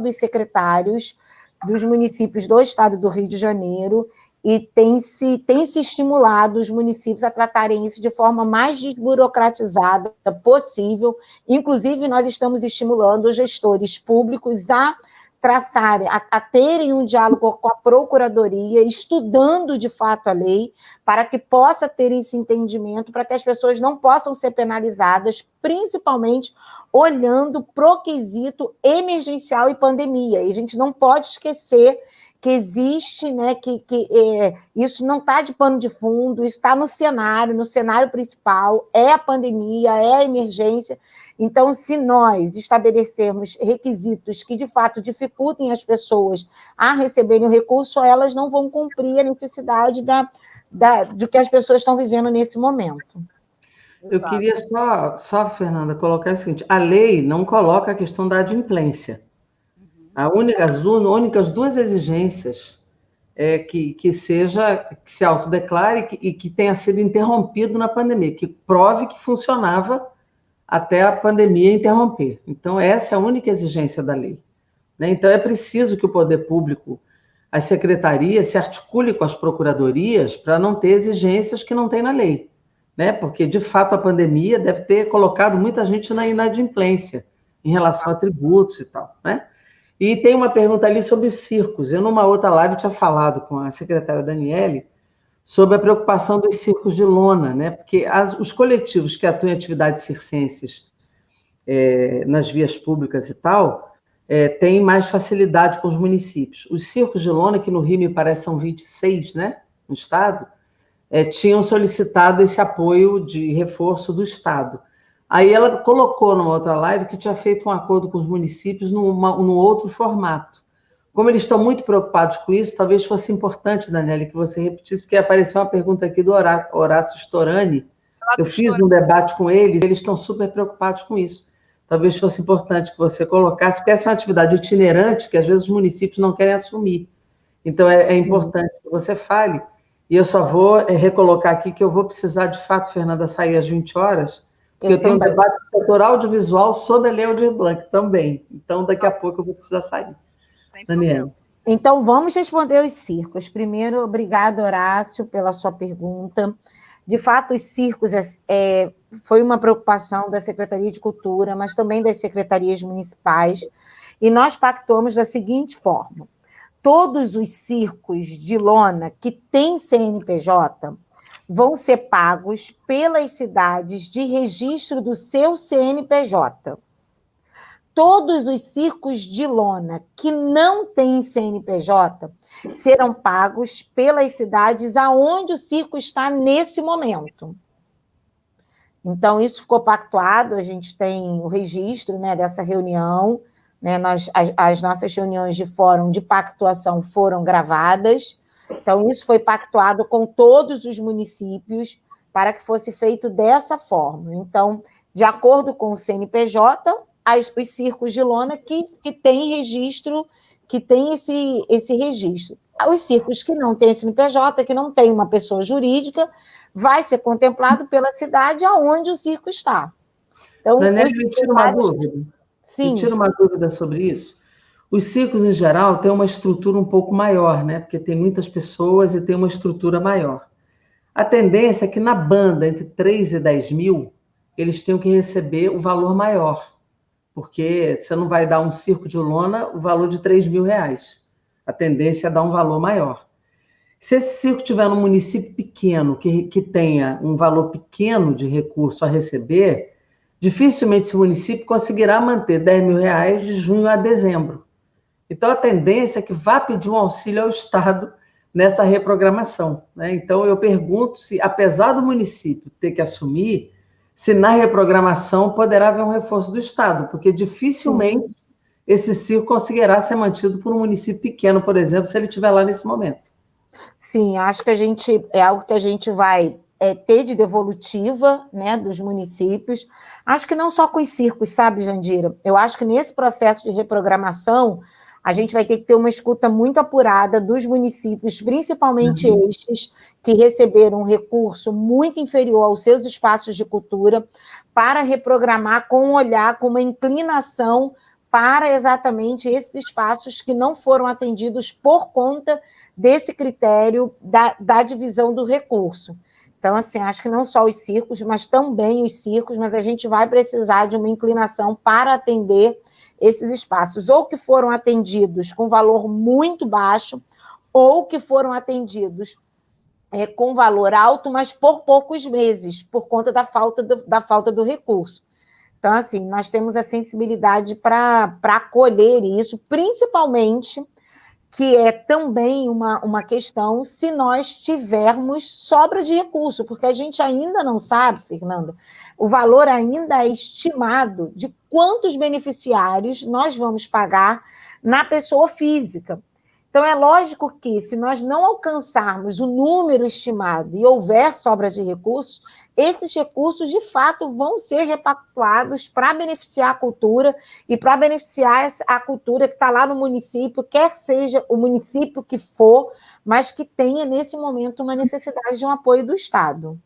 dos secretários dos municípios do Estado do Rio de Janeiro, e tem se estimulado os municípios a tratarem isso de forma mais desburocratizada possível. Inclusive, nós estamos estimulando os gestores públicos a traçarem, a terem um diálogo com a Procuradoria, estudando de fato a lei, para que possa ter esse entendimento, para que as pessoas não possam ser penalizadas, principalmente olhando para o quesito emergencial e pandemia. E a gente não pode esquecer que existe, né, isso não está de pano de fundo, isso está no cenário principal, é a pandemia, é a emergência. Então, se nós estabelecermos requisitos que, de fato, dificultem as pessoas a receberem o recurso, elas não vão cumprir a necessidade do que as pessoas estão vivendo nesse momento. Eu queria só, Fernanda, colocar o seguinte, a lei não coloca a questão da adimplência. As únicas duas exigências é que se autodeclare e que tenha sido interrompido na pandemia, que prove que funcionava até a pandemia interromper. Então, essa é a única exigência da lei, né? Então, é preciso que o poder público, as secretarias, se articule com as procuradorias para não ter exigências que não tem na lei, né? Porque, de fato, a pandemia deve ter colocado muita gente na inadimplência em relação a tributos e tal, né? E tem uma pergunta ali sobre os circos. Eu, numa outra live, tinha falado com a secretária Daniele sobre a preocupação dos circos de lona, né? Porque os coletivos que atuam em atividades circenses nas vias públicas e tal, têm mais facilidade com os municípios. Os circos de lona, que no Rio me parece são 26, né? No estado, tinham solicitado esse apoio de reforço do Estado. Aí ela colocou numa outra live que tinha feito um acordo com os municípios num outro formato. Como eles estão muito preocupados com isso, talvez fosse importante, Daniela, que você repetisse, porque apareceu uma pergunta aqui do Horácio Storani. Eu fiz um debate com eles, eles estão super preocupados com isso. Talvez fosse importante que você colocasse, porque essa é uma atividade itinerante que às vezes os municípios não querem assumir. Então, é importante que você fale. E eu só vou recolocar aqui que eu vou precisar, de fato, Fernanda, sair às 20 horas, porque eu tenho um debate do setor audiovisual sobre a Lei Aldir Blanc também. Então, daqui a pouco eu vou precisar sair. Daniela. Então, vamos responder os circos. Primeiro, obrigado, Horácio, pela sua pergunta. De fato, os circos foi uma preocupação da Secretaria de Cultura, mas também das secretarias municipais, e nós pactuamos da seguinte forma: todos os circos de lona que têm CNPJ vão ser pagos pelas cidades de registro do seu CNPJ. Todos os circos de lona que não têm CNPJ serão pagos pelas cidades aonde o circo está nesse momento. Então, isso ficou pactuado, a gente tem o registro, né, dessa reunião, né, as nossas reuniões de fórum de pactuação foram gravadas, então isso foi pactuado com todos os municípios para que fosse feito dessa forma. Então, de acordo com o CNPJ, os circos de lona que têm registro, que têm esse registro. Os circos que não têm CNPJ, que não tem uma pessoa jurídica, vai ser contemplado pela cidade aonde o circo está. Então, Daniela, me tira uma dúvida. Sim. Me tira uma dúvida sobre isso. Os circos, em geral, têm uma estrutura um pouco maior, né? Porque tem muitas pessoas e tem uma estrutura maior. A tendência é que na banda, entre 3 e 10 mil, eles tenham que receber o valor maior. Porque você não vai dar um circo de lona o valor de 3 mil reais. A tendência é dar um valor maior. Se esse circo tiver num município pequeno, que tenha um valor pequeno de recurso a receber, dificilmente esse município conseguirá manter 10 mil reais de junho a dezembro. Então, a tendência é que vá pedir um auxílio ao Estado nessa reprogramação, né? Então, eu pergunto se, apesar do município ter que assumir, se na reprogramação poderá haver um reforço do Estado, porque dificilmente esse circo conseguirá ser mantido por um município pequeno, por exemplo, se ele estiver lá nesse momento. Sim, acho que é algo que a gente vai ter de devolutiva, né, dos municípios. Acho que não só com os circos, sabe, Jandira? Eu acho que nesse processo de reprogramação, a gente vai ter que ter uma escuta muito apurada dos municípios, principalmente estes que receberam um recurso muito inferior aos seus espaços de cultura, para reprogramar com um olhar, com uma inclinação para exatamente esses espaços que não foram atendidos por conta desse critério da divisão do recurso. Então, assim, acho que não só os circos, mas também os circos, mas a gente vai precisar de uma inclinação para atender esses espaços, ou que foram atendidos com valor muito baixo, ou que foram atendidos com valor alto, mas por poucos meses, por conta da falta do recurso. Então, assim, nós temos a sensibilidade para acolher isso, principalmente, que é também uma questão se nós tivermos sobra de recurso, porque a gente ainda não sabe, Fernanda, o valor ainda é estimado de quantos beneficiários nós vamos pagar na pessoa física. Então, é lógico que, se nós não alcançarmos o número estimado e houver sobra de recursos, esses recursos, de fato, vão ser repactuados para beneficiar a cultura e para beneficiar a cultura que está lá no município, quer seja o município que for, mas que tenha, nesse momento, uma necessidade de um apoio do Estado.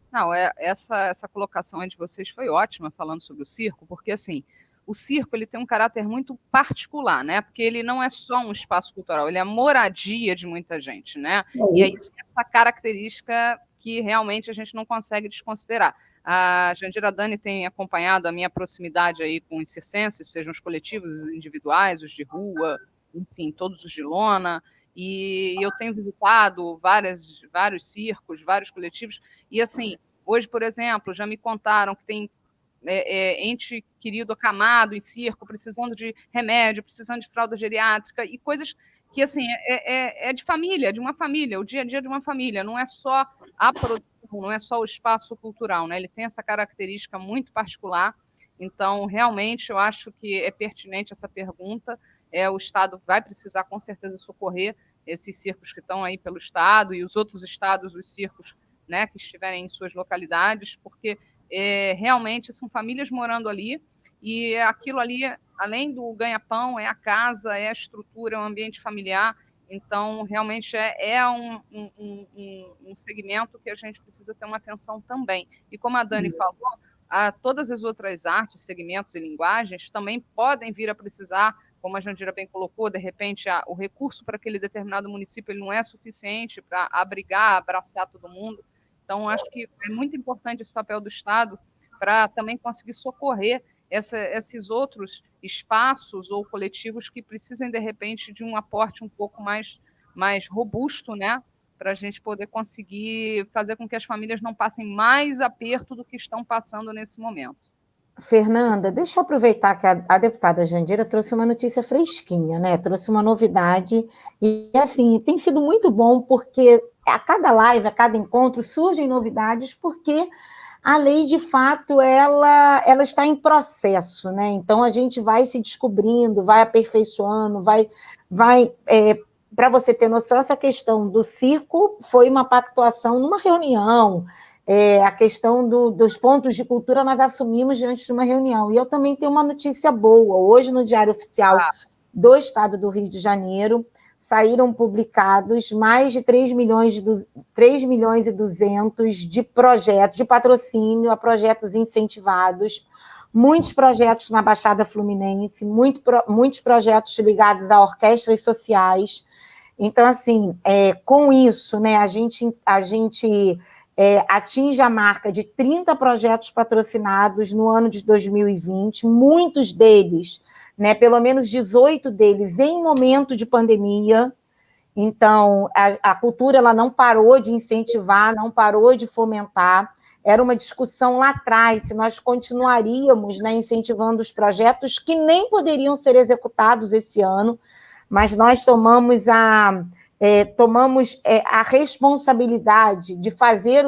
Não, essa colocação aí de vocês foi ótima, falando sobre o circo, porque, assim, o circo ele tem um caráter muito particular, né? Porque ele não é só um espaço cultural, ele é a moradia de muita gente, né? E aí tem essa característica que realmente a gente não consegue desconsiderar. A Jandira Dani tem acompanhado a minha proximidade aí com os circenses, sejam os coletivos, os individuais, os de rua, enfim, todos os de lona, e eu tenho visitado vários circos, vários coletivos, e assim, hoje, por exemplo, já me contaram que tem ente querido acamado em circo, precisando de remédio, precisando de fralda geriátrica, e coisas que, assim, é de família, de uma família, o dia a dia de uma família, não é só a produção, não é só o espaço cultural, né? Ele tem essa característica muito particular, então, realmente, eu acho que é pertinente essa pergunta, o Estado vai precisar, com certeza, socorrer esses circos que estão aí pelo Estado e os outros estados, os circos, né, que estiverem em suas localidades, porque realmente são famílias morando ali, e aquilo ali, além do ganha-pão, é a casa, é a estrutura, é o ambiente familiar, então realmente é um segmento que a gente precisa ter uma atenção também. E como a Dani falou, todas as outras artes, segmentos e linguagens também podem vir a precisar, como a Jandira bem colocou, de repente o recurso para aquele determinado município ele não é suficiente para abrigar, abraçar todo mundo. Então, acho que é muito importante esse papel do Estado para também conseguir socorrer esses outros espaços ou coletivos que precisem, de repente, de um aporte um pouco mais robusto, né? Para a gente poder conseguir fazer com que as famílias não passem mais aperto do que estão passando nesse momento. Fernanda, deixa eu aproveitar que a deputada Jandira trouxe uma notícia fresquinha, né? Trouxe uma novidade, e assim, tem sido muito bom, porque a cada live, a cada encontro, surgem novidades, porque a lei, de fato, ela está em processo, né? Então, a gente vai se descobrindo, vai aperfeiçoando, para você ter noção, essa questão do circo foi uma pactuação numa reunião, a questão dos pontos de cultura nós assumimos diante de uma reunião. E eu também tenho uma notícia boa. Hoje, no Diário Oficial do Estado do Rio de Janeiro, saíram publicados mais de 3 milhões e 200 de projetos, de patrocínio a projetos incentivados, muitos projetos na Baixada Fluminense, muitos projetos ligados a orquestras sociais. Então, assim, com isso, né, a gente atinge a marca de 30 projetos patrocinados no ano de 2020, muitos deles, né, pelo menos 18 deles, em momento de pandemia. Então, a cultura ela não parou de incentivar, não parou de fomentar. Era uma discussão lá atrás, se nós continuaríamos, né, incentivando os projetos que nem poderiam ser executados esse ano, mas nós tomamos a responsabilidade de fazer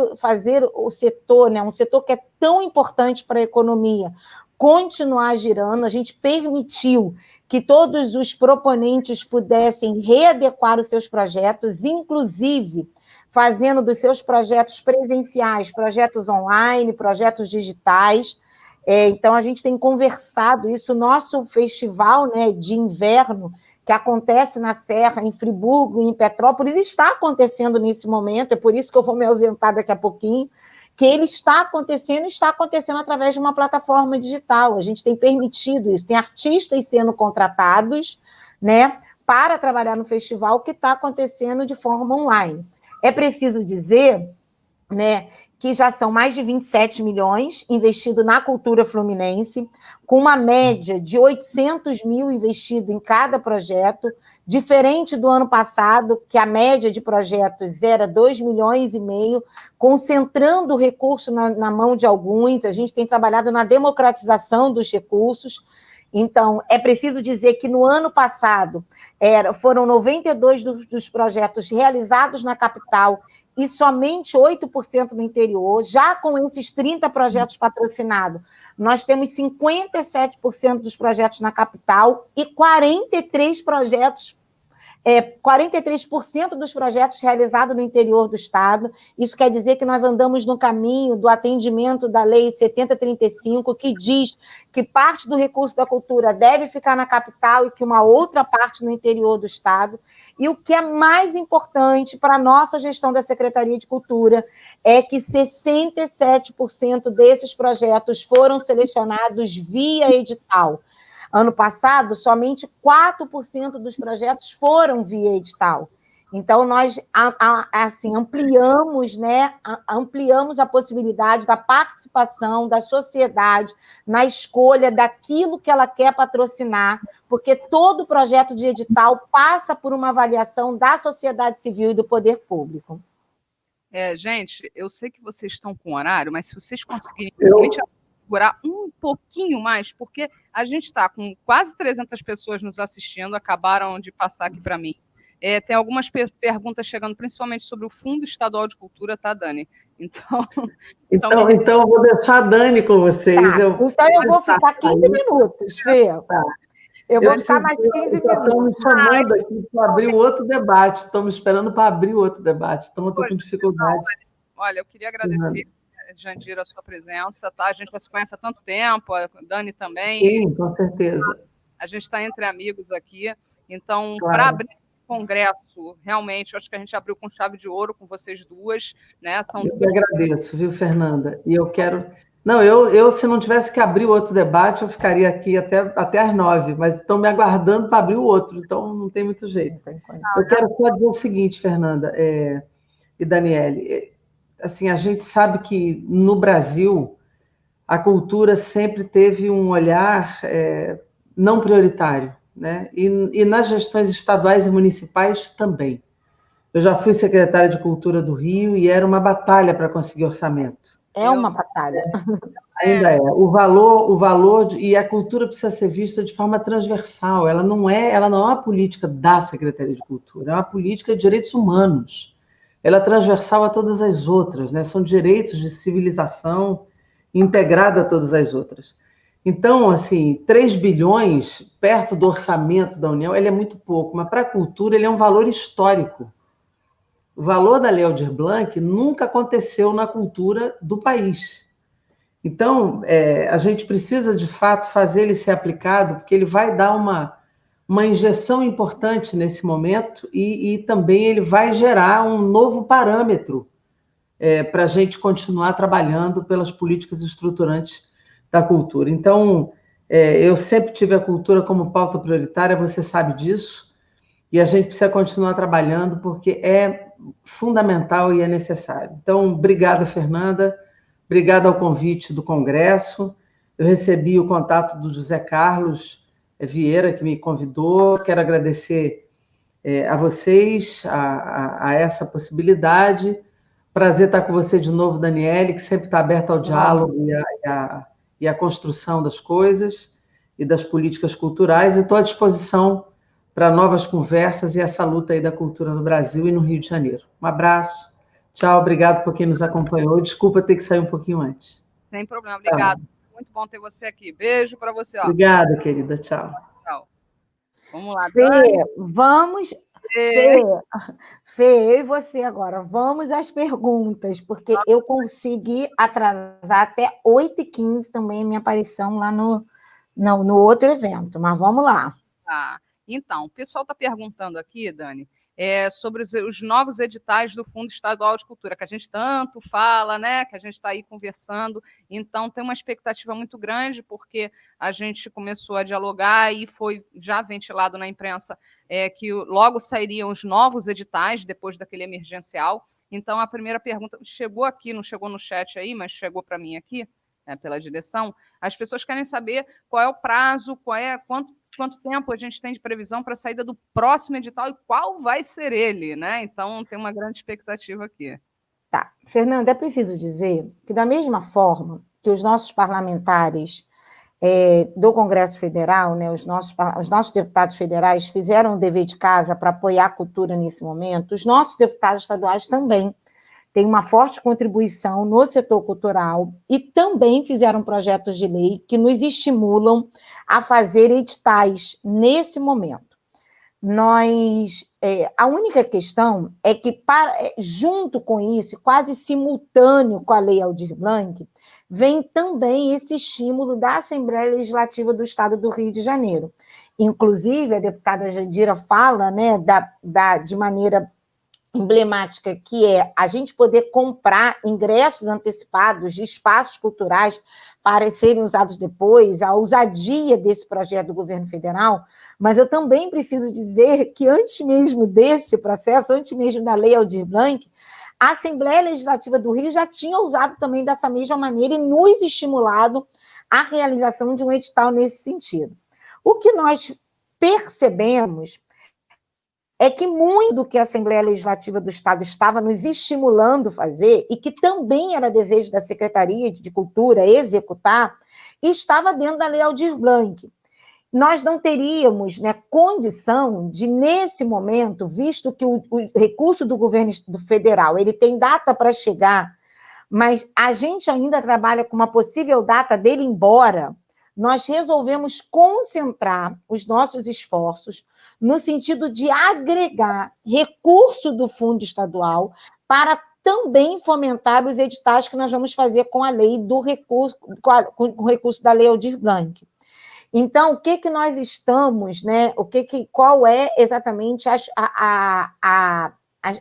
o setor, né, um setor que é tão importante para a economia, continuar girando. A gente permitiu que todos os proponentes pudessem readequar os seus projetos, inclusive fazendo dos seus projetos presenciais, projetos online, projetos digitais. Então, a gente tem conversado isso. O nosso festival, né, de inverno, que acontece na Serra, em Friburgo, em Petrópolis, está acontecendo nesse momento, é por isso que eu vou me ausentar daqui a pouquinho, que ele está acontecendo através de uma plataforma digital. A gente tem permitido isso, tem artistas sendo contratados, né, para trabalhar no festival, que está acontecendo de forma online. É preciso dizer, né, que já são mais de 27 milhões investidos na cultura fluminense, com uma média de 800 mil investido em cada projeto, diferente do ano passado, que a média de projetos era 2,5 milhões, concentrando o recurso na mão de alguns. A gente tem trabalhado na democratização dos recursos. Então, é preciso dizer que no ano passado foram 92 dos projetos realizados na capital e somente 8% no interior. Já com esses 30 projetos patrocinados, nós temos 57% dos projetos na capital e 43 projetos 43% dos projetos realizados no interior do Estado. Isso quer dizer que nós andamos no caminho do atendimento da Lei 7035, que diz que parte do recurso da cultura deve ficar na capital e que uma outra parte no interior do Estado. E o que é mais importante para a nossa gestão da Secretaria de Cultura é que 67% desses projetos foram selecionados via edital. Ano passado, somente 4% dos projetos foram via edital. Então, nós assim, ampliamos a possibilidade da participação da sociedade na escolha daquilo que ela quer patrocinar, porque todo projeto de edital passa por uma avaliação da sociedade civil e do poder público. Gente, eu sei que vocês estão com horário, mas se vocês conseguirem realmente segurar um pouquinho mais, porque a gente está com quase 300 pessoas nos assistindo, acabaram de passar aqui para mim. Tem algumas perguntas chegando, principalmente sobre o Fundo Estadual de Cultura, tá, Dani? Então eu vou deixar a Dani com vocês. Tá, então eu vou ficar 15 minutos, Fê. Tá. Eu vou ficar mais 15 minutos. Estão me chamando aqui para abrir o outro debate. Estão me esperando para abrir o outro debate. Então, eu estou com dificuldade. Olha, eu queria agradecer, Jandira, a sua presença, tá? A gente já se conhece há tanto tempo, a Dani também. Sim, com certeza. A gente está entre amigos aqui. Então, para abrir o congresso, realmente, eu acho que a gente abriu com chave de ouro com vocês duas, né? Eu agradeço, viu, Fernanda? E eu quero... Não, eu se não tivesse que abrir o outro debate, eu ficaria aqui até às 9, mas estão me aguardando para abrir o outro, então não tem muito jeito. Eu quero só dizer o seguinte, Fernanda e Daniele, assim, a gente sabe que no Brasil a cultura sempre teve um olhar não prioritário, né? E nas gestões estaduais e municipais também. Eu já fui secretária de Cultura do Rio e era uma batalha para conseguir orçamento. É uma batalha. Ainda é. O valor e a cultura precisa ser vista de forma transversal. Ela não é uma política da Secretaria de Cultura, é uma política de direitos humanos. Ela é transversal a todas as outras, né? São direitos de civilização integrada a todas as outras. Então, assim, 3 bilhões perto do orçamento da União, ele é muito pouco, mas para a cultura ele é um valor histórico. O valor da Lei Aldir Blanc nunca aconteceu na cultura do país. Então, a gente precisa, de fato, fazer ele ser aplicado, porque ele vai dar uma injeção importante nesse momento e também ele vai gerar um novo parâmetro para a gente continuar trabalhando pelas políticas estruturantes da cultura. Então, eu sempre tive a cultura como pauta prioritária, você sabe disso, e a gente precisa continuar trabalhando porque é fundamental e é necessário. Então, obrigada, Fernanda, obrigada ao convite do Congresso. Eu recebi o contato do José Carlos Vieira, que me convidou. Quero agradecer a vocês, a essa possibilidade. Prazer estar com você de novo, Daniele, que sempre está aberta ao diálogo e à construção das coisas e das políticas culturais. E estou à disposição para novas conversas e essa luta aí da cultura no Brasil e no Rio de Janeiro. Um abraço, tchau, obrigado por quem nos acompanhou. Desculpa ter que sair um pouquinho antes. Sem problema, obrigado. Muito bom ter você aqui. Beijo para você. Ó. Obrigada, querida, tchau. Tchau. Vamos lá, Fê, Dani. vamos... Fê, eu e você agora, vamos às perguntas, porque eu consegui atrasar até 8h15 também a minha aparição lá no outro evento, mas vamos lá. Tá. Então, o pessoal está perguntando aqui, Dani, sobre os novos editais do Fundo Estadual de Cultura, que a gente tanto fala, né? Que a gente está aí conversando. Então, tem uma expectativa muito grande, porque a gente começou a dialogar e foi já ventilado na imprensa que logo sairiam os novos editais depois daquele emergencial. Então, a primeira pergunta chegou aqui, não chegou no chat aí, mas chegou para mim aqui, pela direção. As pessoas querem saber qual é o prazo, quanto tempo a gente tem de previsão para a saída do próximo edital e qual vai ser ele, né? Então, tem uma grande expectativa aqui. Tá. Fernanda, é preciso dizer que, da mesma forma que os nossos parlamentares do Congresso Federal, né, os nossos deputados federais fizeram o dever de casa para apoiar a cultura nesse momento, os nossos deputados estaduais também têm uma forte contribuição no setor cultural e também fizeram projetos de lei que nos estimulam a fazer editais nesse momento. a única questão é que, junto com isso, quase simultâneo com a Lei Aldir Blanc, vem também esse estímulo da Assembleia Legislativa do Estado do Rio de Janeiro. Inclusive, a deputada Jandira fala, né, de maneira emblemática, que é a gente poder comprar ingressos antecipados de espaços culturais para serem usados depois, a ousadia desse projeto do governo federal, mas eu também preciso dizer que antes mesmo desse processo, antes mesmo da Lei Aldir Blanc, a Assembleia Legislativa do Rio já tinha usado também dessa mesma maneira e nos estimulado a realização de um edital nesse sentido. O que nós percebemos é que muito do que a Assembleia Legislativa do Estado estava nos estimulando a fazer, e que também era desejo da Secretaria de Cultura executar, estava dentro da Lei Aldir Blanc. Nós não teríamos, né, condição de, nesse momento, visto que o recurso do governo federal ele tem data para chegar, mas a gente ainda trabalha com uma possível data dele ir embora, nós resolvemos concentrar os nossos esforços no sentido de agregar recurso do fundo estadual para também fomentar os editais que nós vamos fazer com a lei do recurso, com o recurso da Lei Aldir Blanc. Então, o que nós estamos, né? Qual é exatamente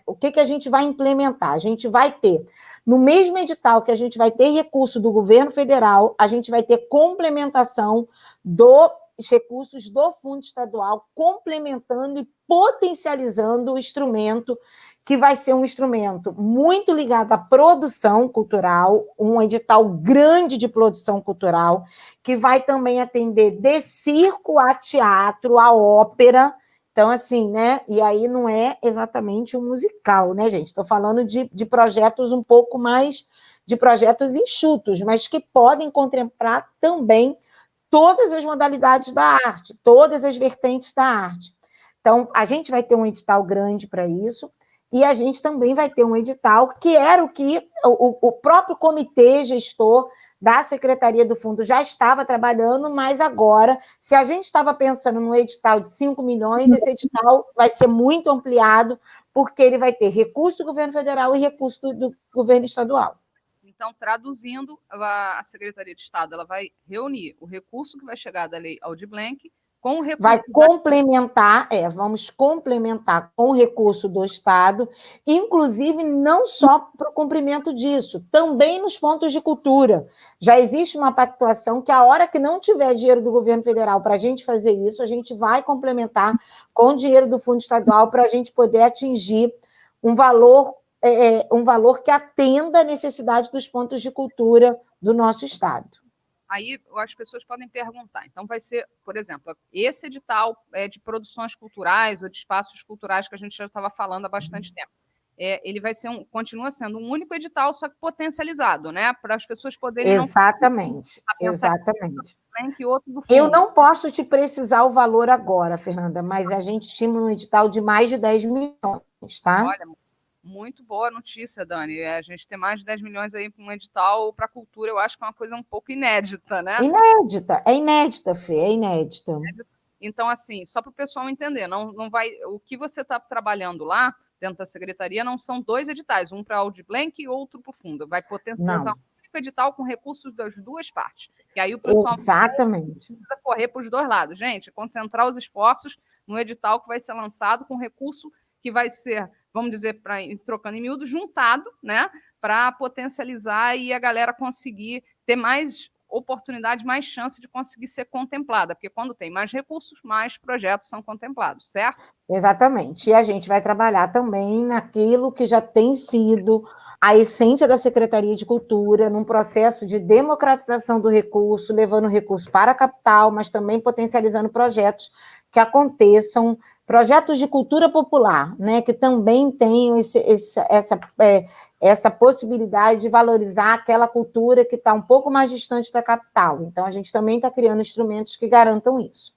o que a gente vai implementar? A gente vai ter, no mesmo edital que a gente vai ter recurso do governo federal, a gente vai ter complementação dos recursos do fundo estadual, complementando e potencializando o instrumento, que vai ser um instrumento muito ligado à produção cultural, um edital grande de produção cultural, que vai também atender de circo a teatro, a ópera. Então, assim, né? E aí não é exatamente um musical, né, gente? Estou falando de projetos um pouco mais, de projetos enxutos, mas que podem contemplar também todas as modalidades da arte, todas as vertentes da arte. Então, a gente vai ter um edital grande para isso, e a gente também vai ter um edital que era o que o próprio comitê gestor da Secretaria do Fundo já estava trabalhando, mas agora, se a gente estava pensando no edital de 5 milhões, esse edital vai ser muito ampliado, porque ele vai ter recurso do governo federal e recurso do governo estadual. Então, traduzindo, a Secretaria de Estado ela vai reunir o recurso que vai chegar da Lei Aldir Blanc com o recurso... Vai complementar, vamos complementar com o recurso do Estado, inclusive não só para o cumprimento disso, também nos pontos de cultura. Já existe uma pactuação que a hora que não tiver dinheiro do governo federal para a gente fazer isso, a gente vai complementar com o dinheiro do fundo estadual para a gente poder atingir um valor que atenda a necessidade dos pontos de cultura do nosso Estado. Aí as pessoas podem perguntar. Então, vai ser, por exemplo, esse edital de produções culturais ou de espaços culturais que a gente já estava falando há bastante tempo. Ele vai ser continua sendo um único edital, só que potencializado, né? Para as pessoas poderem... Exatamente, exatamente. Que outro do fundo. Eu não posso te precisar o valor agora, Fernanda, mas a gente estima um edital de mais de 10 milhões, tá? Olha, muito boa notícia, Dani. A gente ter mais de 10 milhões aí para um edital para a cultura, eu acho que é uma coisa um pouco inédita, né? Inédita, Fê, é inédita. Então, assim, só para o pessoal entender, não vai, o que você está trabalhando lá dentro da secretaria não são 2 editais, um para a Aldir Blanc e outro para o fundo. Vai potencializar um único edital com recursos das 2 partes. E aí o pessoal precisa correr para os 2 lados. Gente, concentrar os esforços no edital que vai ser lançado com recurso que vai ser, vamos dizer, trocando em miúdo, juntado, né, para potencializar e a galera conseguir ter mais oportunidade, mais chance de conseguir ser contemplada, porque quando tem mais recursos, mais projetos são contemplados, certo? Exatamente. E a gente vai trabalhar também naquilo que já tem sido a essência da Secretaria de Cultura, num processo de democratização do recurso, levando o recurso para a capital, mas também potencializando projetos que aconteçam, projetos de cultura popular, né, que também tenham essa possibilidade de valorizar aquela cultura que está um pouco mais distante da capital. Então, a gente também está criando instrumentos que garantam isso.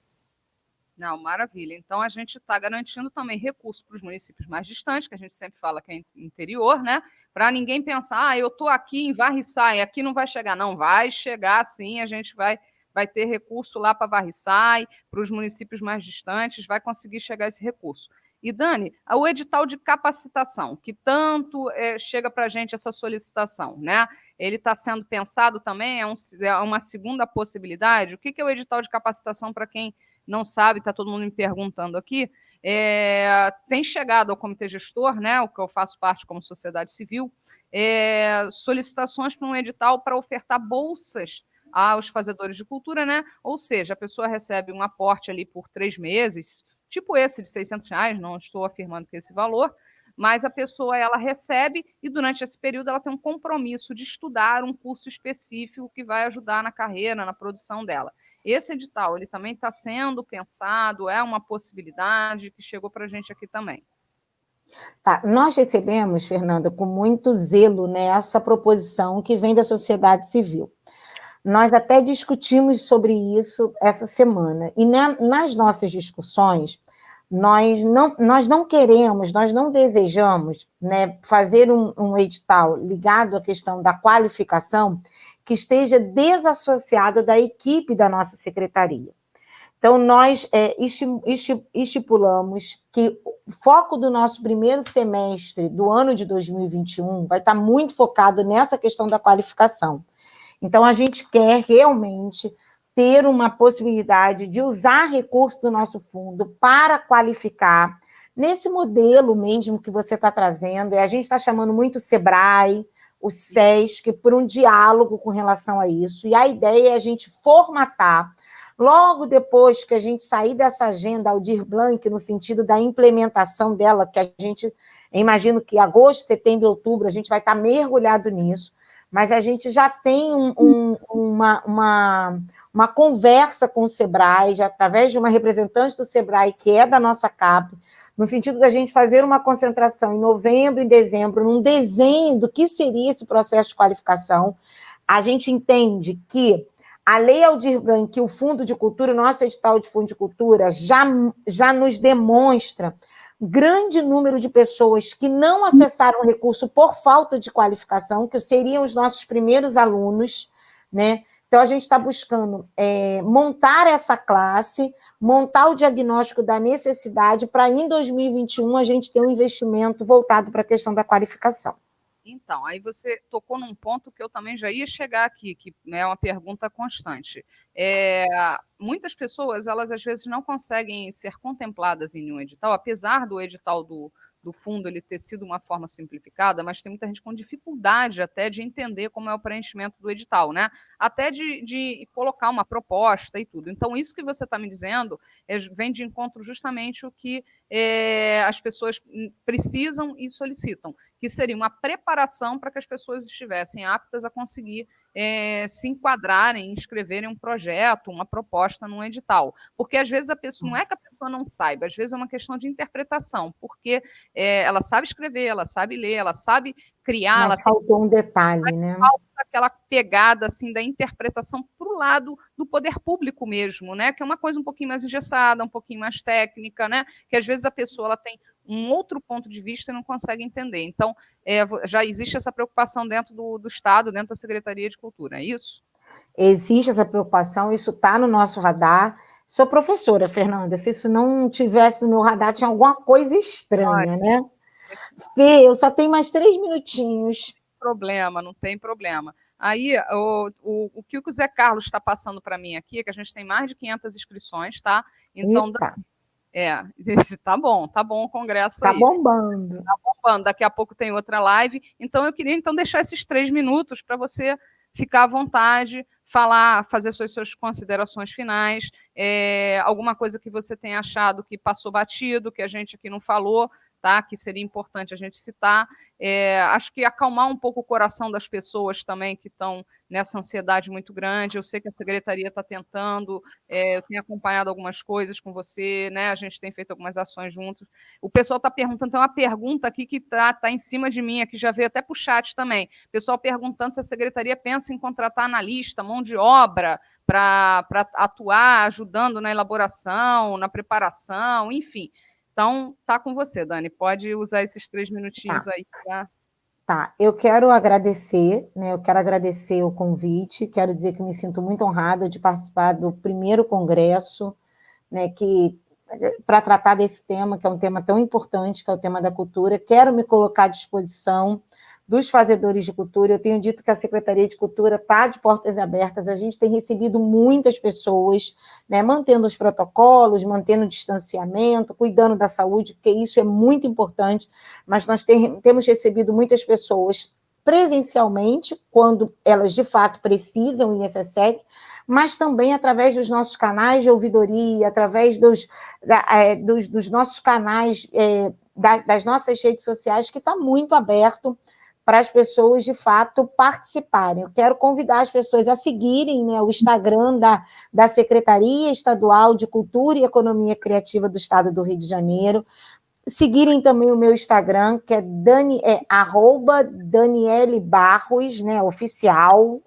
Não, maravilha. Então, a gente está garantindo também recursos para os municípios mais distantes, que a gente sempre fala que é interior, né? Para ninguém pensar, eu estou aqui em Varriçai, aqui não vai chegar. Não, vai chegar sim, a gente vai vai ter recurso lá para Varriçai, para os municípios mais distantes, vai conseguir chegar esse recurso. E, Dani, o edital de capacitação, que tanto chega para a gente essa solicitação, né? Ele está sendo pensado também, é uma segunda possibilidade. O que é o edital de capacitação, para quem não sabe, está todo mundo me perguntando aqui, tem chegado ao comitê gestor, né, o que eu faço parte como sociedade civil, solicitações para um edital para ofertar bolsas aos fazedores de cultura, né? Ou seja, a pessoa recebe um aporte ali por 3 meses, tipo esse de R$ 600, não estou afirmando que é esse valor, mas a pessoa ela recebe e durante esse período ela tem um compromisso de estudar um curso específico que vai ajudar na carreira, na produção dela. Esse edital ele também está sendo pensado, é uma possibilidade que chegou para a gente aqui também. Tá, nós recebemos, Fernanda, com muito zelo, né, essa proposição que vem da sociedade civil. Nós até discutimos sobre isso essa semana, e nas nossas discussões, nós não queremos, nós não desejamos, né, fazer um edital ligado à questão da qualificação que esteja desassociado da equipe da nossa secretaria. Então, nós estipulamos que o foco do nosso primeiro semestre do ano de 2021 vai estar muito focado nessa questão da qualificação. Então, a gente quer realmente ter uma possibilidade de usar recursos do nosso fundo para qualificar, nesse modelo mesmo que você está trazendo, e a gente está chamando muito o SEBRAE, o SESC, por um diálogo com relação a isso, e a ideia é a gente formatar, logo depois que a gente sair dessa agenda Aldir Blanc, no sentido da implementação dela, que a gente, imagino que agosto, setembro e outubro, a gente vai estar mergulhado nisso, mas a gente já tem uma conversa com o SEBRAE, já, através de uma representante do SEBRAE, que é da nossa CAP, no sentido da gente fazer uma concentração em novembro e dezembro, num desenho do que seria esse processo de qualificação. A gente entende que a Lei Aldir Blanc, o Fundo de Cultura, o nosso edital de Fundo de Cultura, já nos demonstra grande número de pessoas que não acessaram o recurso por falta de qualificação, que seriam os nossos primeiros alunos, né? Então, a gente está buscando montar essa classe, montar o diagnóstico da necessidade para, em 2021, a gente ter um investimento voltado para a questão da qualificação. Então, aí você tocou num ponto que eu também já ia chegar aqui, que é uma pergunta constante. Muitas pessoas, elas às vezes não conseguem ser contempladas em um edital, apesar do edital do fundo ele ter sido uma forma simplificada, mas tem muita gente com dificuldade até de entender como é o preenchimento do edital, né? Até de colocar uma proposta e tudo. Então, isso que você está me dizendo vem de encontro justamente o que as pessoas precisam e solicitam, que seria uma preparação para que as pessoas estivessem aptas a conseguir se enquadrarem, inscreverem um projeto, uma proposta num edital. Porque, às vezes, a pessoa não é que a pessoa não saiba, às vezes é uma questão de interpretação, porque ela sabe escrever, ela sabe ler, ela sabe criar. Mas faltou um detalhe, né? Falta aquela pegada assim, da interpretação para o lado do poder público mesmo, né? Que é uma coisa um pouquinho mais engessada, um pouquinho mais técnica, né? Que às vezes a pessoa ela tem um outro ponto de vista e não consegue entender. Então, já existe essa preocupação dentro do Estado, dentro da Secretaria de Cultura, é isso? Existe essa preocupação, isso está no nosso radar. Sou professora, Fernanda, se isso não tivesse no meu radar, tinha alguma coisa estranha, né? Fê, eu só tenho mais 3 minutinhos. Não tem problema. Aí, o que o Zé Carlos está passando para mim aqui é que a gente tem mais de 500 inscrições, tá? Então, tá bom o congresso aí. Tá bombando. Tá bombando, daqui a pouco tem outra live. Então, eu queria deixar esses 3 minutos para você ficar à vontade, falar, fazer suas considerações finais, alguma coisa que você tenha achado que passou batido, que a gente aqui não falou, tá? Que seria importante a gente citar. Acho que acalmar um pouco o coração das pessoas também que estão nessa ansiedade muito grande. Eu sei que a Secretaria está tentando, eu tenho acompanhado algumas coisas com você, né? A gente tem feito algumas ações juntos. O pessoal está perguntando, tem uma pergunta aqui que está em cima de mim, aqui já veio até para o chat também. O pessoal perguntando se a Secretaria pensa em contratar analista, mão de obra, para atuar, ajudando na elaboração, na preparação, enfim. Então, tá com você, Dani. Pode usar esses 3 minutinhos aí para... Tá, eu quero agradecer, né? Eu quero agradecer o convite, quero dizer que me sinto muito honrada de participar do primeiro congresso, né, que para tratar desse tema, que é um tema tão importante, que é o tema da cultura. Quero me colocar à disposição dos fazedores de cultura. Eu tenho dito que a Secretaria de Cultura está de portas abertas, a gente tem recebido muitas pessoas, né, mantendo os protocolos, mantendo o distanciamento, cuidando da saúde, porque isso é muito importante, mas nós temos recebido muitas pessoas presencialmente, quando elas de fato precisam ir a SESC, mas também através dos nossos canais de ouvidoria, através dos nossos canais, das nossas redes sociais, que está muito aberto para as pessoas, de fato, participarem. Eu quero convidar as pessoas a seguirem, né, o Instagram da Secretaria Estadual de Cultura e Economia Criativa do Estado do Rio de Janeiro, seguirem também o meu Instagram, que é @Daniele Barros, né, oficial,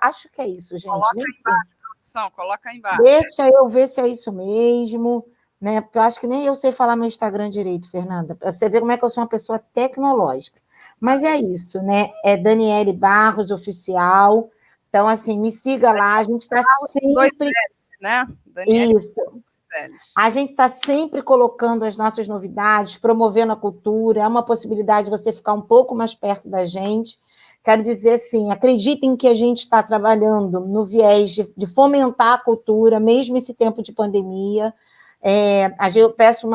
acho que é isso, gente. Coloca nem aí sei. embaixo, produção, coloca aí embaixo. Deixa eu ver se é isso mesmo, né, porque eu acho que nem eu sei falar meu Instagram direito, Fernanda, para você ver como é que eu sou uma pessoa tecnológica. Mas é isso, né, é Daniele Barros, oficial, então, assim, me siga lá, a gente está sempre... Né? Daniele, isso. A gente está sempre colocando as nossas novidades, promovendo a cultura, é uma possibilidade de você ficar um pouco mais perto da gente. Quero dizer assim, acreditem que a gente está trabalhando no viés de fomentar a cultura, mesmo esse tempo de pandemia. Eu peço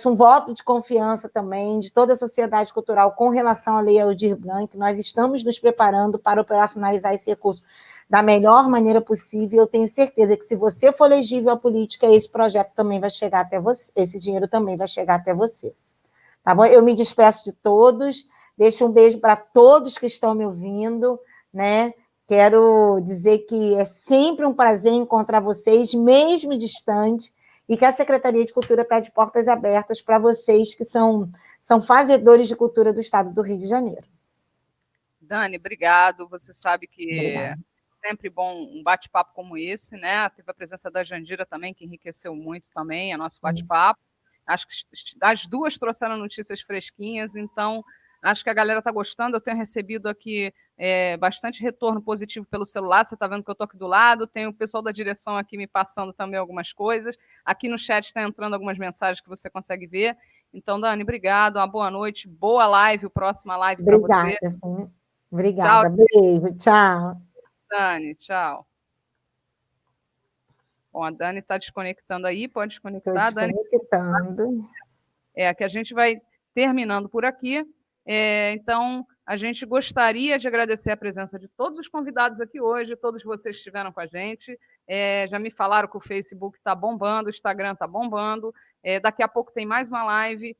um voto de confiança também de toda a sociedade cultural com relação à Lei Aldir Blanc. Nós estamos nos preparando para operacionalizar esse recurso da melhor maneira possível. Eu tenho certeza que, se você for elegível à política, esse projeto também vai chegar até você, esse dinheiro também vai chegar até você. Tá bom? Eu me despeço de todos, deixo um beijo para todos que estão me ouvindo, né? Quero dizer que é sempre um prazer encontrar vocês, mesmo distante, e que a Secretaria de Cultura está de portas abertas para vocês que são fazedores de cultura do Estado do Rio de Janeiro. Dani, obrigado. Você sabe que Obrigada. É sempre bom um bate-papo como esse, né? Teve a presença da Jandira também, que enriqueceu muito também o nosso bate-papo. Acho que as duas trouxeram notícias fresquinhas, então acho que a galera está gostando. Eu tenho recebido aqui bastante retorno positivo pelo celular. Você está vendo que eu estou aqui do lado, tem o pessoal da direção aqui me passando também algumas coisas. Aqui no chat está entrando algumas mensagens que você consegue ver. Então, Dani, obrigado, uma boa noite, boa live, próxima live para você. Obrigada, Tchau. Beijo, tchau. Dani, tchau. Bom, a Dani está desconectando aí, pode desconectar. Estou desconectando. Que a gente vai terminando por aqui. Então, a gente gostaria de agradecer a presença de todos os convidados aqui hoje, todos vocês que estiveram com a gente. Já me falaram que o Facebook está bombando, o Instagram está bombando. Daqui a pouco tem mais uma live,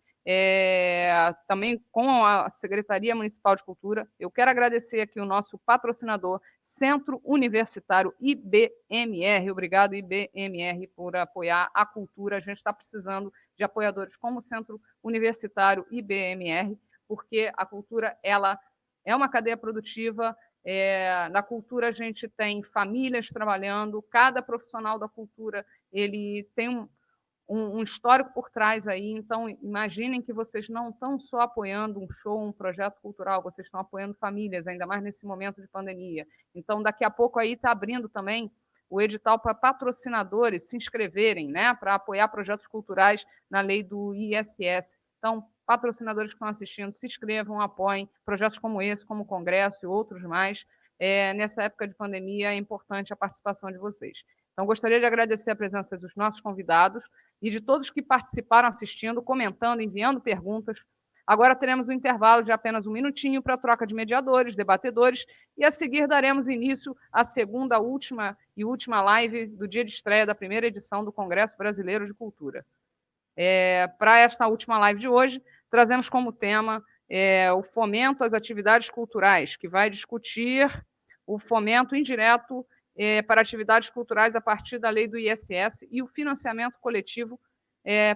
também com a Secretaria Municipal de Cultura. Eu quero agradecer aqui o nosso patrocinador, Centro Universitário IBMR. Obrigado, IBMR, por apoiar a cultura. A gente está precisando de apoiadores como o Centro Universitário IBMR, porque a cultura ela é uma cadeia produtiva. Na cultura a gente tem famílias trabalhando, cada profissional da cultura ele tem um histórico por trás aí, então imaginem que vocês não estão só apoiando um show, um projeto cultural, vocês estão apoiando famílias, ainda mais nesse momento de pandemia. Então, daqui a pouco aí está abrindo também o edital para patrocinadores se inscreverem, né, para apoiar projetos culturais na lei do ISS. Então, patrocinadores que estão assistindo, se inscrevam, apoiem projetos como esse, como o Congresso e outros mais. Nessa época de pandemia, é importante a participação de vocês. Então, gostaria de agradecer a presença dos nossos convidados e de todos que participaram assistindo, comentando, enviando perguntas. Agora teremos um intervalo de apenas 1 minutinho para a troca de mediadores, debatedores, e a seguir daremos início à segunda, última live do dia de estreia da primeira edição do Congresso Brasileiro de Cultura. Para esta última live de hoje, trazemos como tema o fomento às atividades culturais, que vai discutir o fomento indireto para atividades culturais a partir da lei do ISS e o financiamento coletivo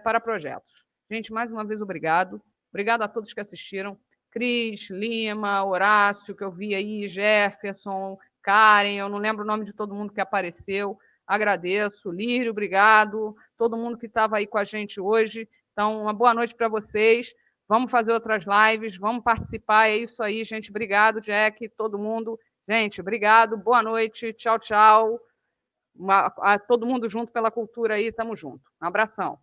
para projetos. Gente, mais uma vez, obrigado. Obrigado a todos que assistiram. Cris, Lima, Horácio, que eu vi aí, Jefferson, Karen, eu não lembro o nome de todo mundo que apareceu. Agradeço. Lírio, obrigado. Todo mundo que estava aí com a gente hoje. Então, uma boa noite para vocês. Vamos fazer outras lives, vamos participar. É isso aí, gente. Obrigado, Jack, todo mundo. Gente, obrigado. Boa noite. Tchau, tchau. Todo mundo junto pela cultura aí. Tamo junto. Um abração.